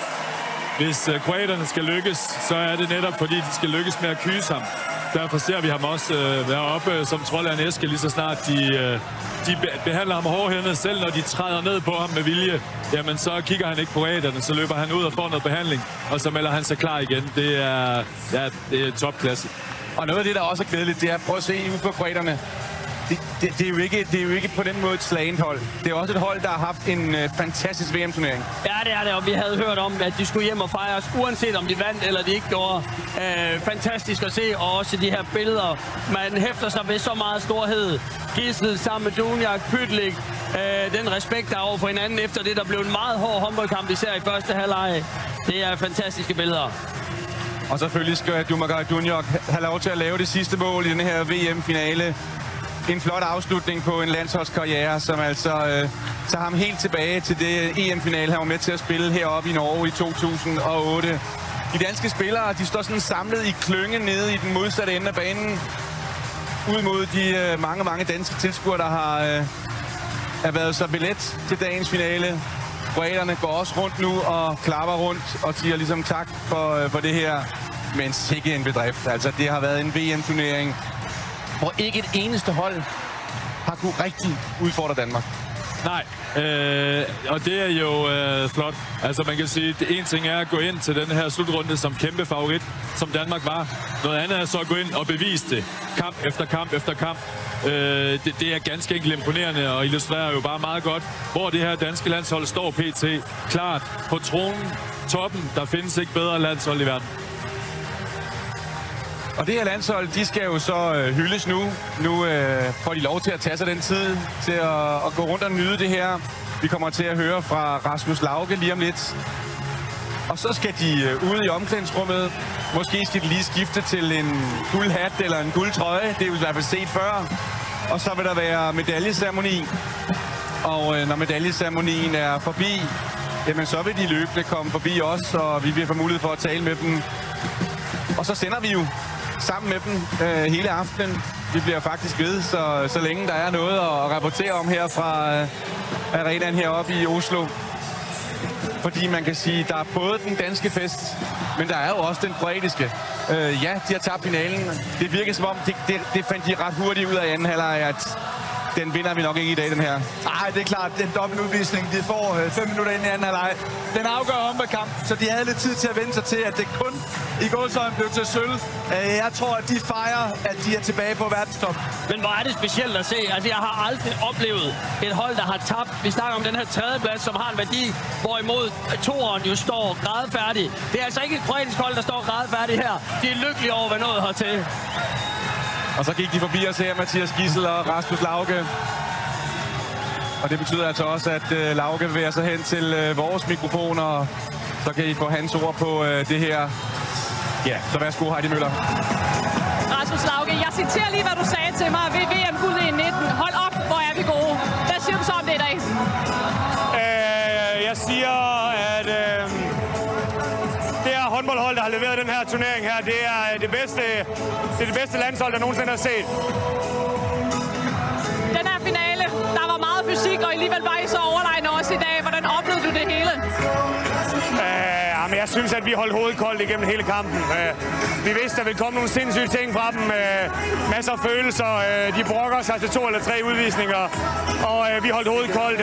hvis kroaterne skal lykkes, så er det netop fordi, de skal lykkes med at kyse ham. Derfor ser vi ham også være oppe som trold af en æske, lige så snart de behandler ham hårdhændet. Selv når de træder ned på ham med vilje, jamen så kigger han ikke på kroaterne, så løber han ud og får noget behandling, og så melder han sig klar igen. Det er topklasse. Og noget af det, der også er glædeligt, det er at prøve at se ud på kroaterne. Det er jo ikke på den måde et slagent hold. Det er også et hold, der har haft en fantastisk VM-turnering. Ja, det er det, og vi havde hørt om, at de skulle hjem og fejres, uanset om de vandt eller de ikke gjorde. Fantastisk at se, og også de her billeder. Man hæfter sig ved så meget storhed. Gissel sammen med Dunjak, Pytlik, den respekt, der er over for hinanden efter det, der blev en meget hård håndboldkamp, især i første halvleg. Det er fantastiske billeder. Og selvfølgelig skal Dumagaj Dunjak have lov til at lave det sidste mål i den her VM-finale. En flot afslutning på en landsholdskarriere, som altså tager ham helt tilbage til det EM-finale, han var med til at spille heroppe i Norge i 2008. De danske spillere, de står sådan samlet i klynge nede i den modsatte ende af banen, ud mod de mange danske tilskuere, der har været så billet til dagens finale. Kroaterne går også rundt nu og klapper rundt og siger ligesom tak for det her. Men sikke en bedrift. Altså, det har været en VM-turnering, hvor ikke et eneste hold har kunne rigtig udfordre Danmark. Nej, og det er jo flot. Altså man kan sige, at en ting er at gå ind til den her slutrunde som kæmpe favorit, som Danmark var. Noget andet er så at gå ind og bevise det. Kamp efter kamp efter kamp. Det er ganske enkelt imponerende og illustrerer jo bare meget godt, hvor det her danske landshold står pt. Klart på tronen, toppen. Der findes ikke bedre landshold i verden. Og det her landshold, de skal jo så hyldes nu. Nu får de lov til at tage sig den tid til at gå rundt og nyde det her. Vi kommer til at høre fra Rasmus Lauke lige om lidt. Og så skal de ud i omklædningsrummet. Måske skal de lige skifte til en guld hat eller en guld trøje. Det er jo i hvert fald set før. Og så vil der være medaljeceremoni. Og når medaljeceremonien er forbi, jamen så vil de løbende komme forbi os, og vi vil få mulighed for at tale med dem. Og så sender vi jo sammen med dem hele aftenen. Vi bliver faktisk ved, så længe der er noget at rapportere om her fra arenaen heroppe i Oslo. Fordi man kan sige, der er både den danske fest, men der er jo også den kroatiske. Ja, de har tabt finalen. Det virker som om, det fandt de ret hurtigt ud af i anden halvleg, at den vinder vi nok ikke i dag, den her. Nej, det er klart. Den dobbeltudvisning, de får 5 minutter ind i anden halvleg. Den afgør håndboldkamp, så de havde lidt tid til at vende sig til, at det kun i gåsøjne blev til sølv. Jeg tror, at de fejrer, at de er tilbage på verdenstop. Men hvor er det specielt at se. Altså, jeg har aldrig oplevet et hold, der har tabt. Vi snakker om den her tredjeplads, som har en værdi, hvorimod toeren jo står grædefærdig. Det er altså ikke et kroatisk hold, der står grædefærdig her. De er lykkelige over, hvad noget hertil. Og så gik de forbi os her, Mathias Gidsel og Rasmus Lauke. Og det betyder altså også, at Lauke bevæger sig hen til vores mikrofoner, og så kan I få hans ord på det her. Ja, så værsgo, Heidi Møller. Rasmus Lauke, jeg citerer lige, hvad du sagde til mig ved VM-guldet i 19. Hold op, hvor er vi gode. Hvad siger du så om det i dag? Jeg siger, at det her håndboldhold, der har leveret den her turnering her, det er det bedste landshold, der nogensinde har set. Den her finale, der var meget fysik, og alligevel var I så overlegne også i dag. Hvordan oplevede du det hele? Men jeg synes, at vi holdt hovedet koldt igennem hele kampen. Vi vidste, at der ville komme nogle sindssyge ting fra dem. Masser af følelser. De brokker sig til 2 eller 3 udvisninger. Og vi holdt hovedet koldt.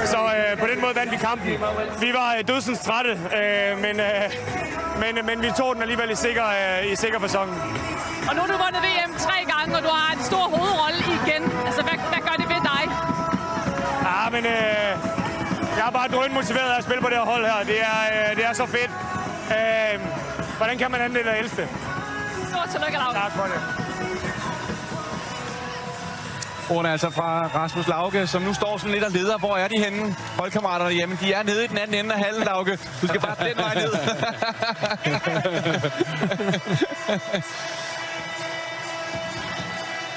Så på den måde vandt vi kampen. Vi var dødsens trætte, men vi tog den alligevel i sikker facon. Og nu har du vundet VM 3 gange, og du har en stor hovedrolle igen. Altså, hvad gør det ved dig? Men jeg er bare drønmotiveret af at spille på det her hold her. Det er så fedt. Hvordan kan man andet end at elske det? Stort tillykke, Lauke. Tak for det. Ordene altså fra Rasmus Lauke, som nu står sådan lidt og leder. Hvor er de henne? Holdkammeraterne, jamen de er nede i den anden ende af hallen, Lauke. Du skal bare den vej ned.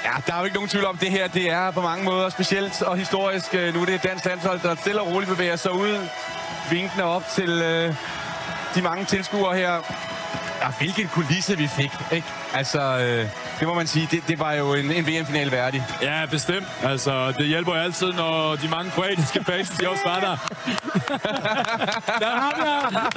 Ja, der er jo ikke nogen tvivl om det her. Det er på mange måder specielt og historisk. Nu er det et dansk landshold, der stille og roligt bevæger sig ud. Vinkende op til de mange tilskuere her. Ja, hvilken kulisse vi fik, ikke? Altså, det må man sige, det var jo en VM-finale værdig. Ja, bestemt. Altså, det hjælper jo altid, når de mange kroatiske fans, de også var der. Der er ham der!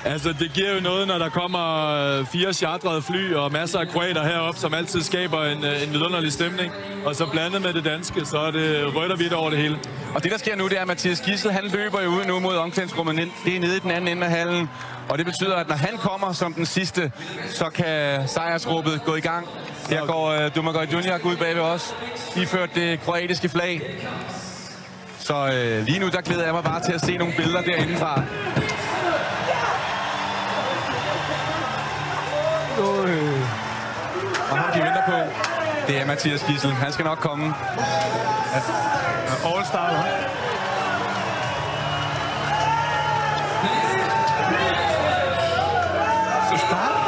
Altså, det giver jo noget, når der kommer 4 chartrede fly og masser af kroater heroppe, som altid skaber en vidunderlig stemning. Og så blandet med det danske, så er det rødt og hvidt over det hele. Og det, der sker nu, det er, at Mathias Gidsel, han løber jo ud nu mod omklædningsrummet. Det er nede i den anden ende af hallen. Og det betyder, at når han kommer som den sidste, så kan sejrsråbet gå i gang. Her går Domagoj Dunjak ud bagved os. Iført det kroatiske flag. Så lige nu, der glæder jeg mig bare til at se nogle billeder derindefra. Og ham de venter på, det er Mathias Gidsel. Han skal nok komme. All-star. Så start.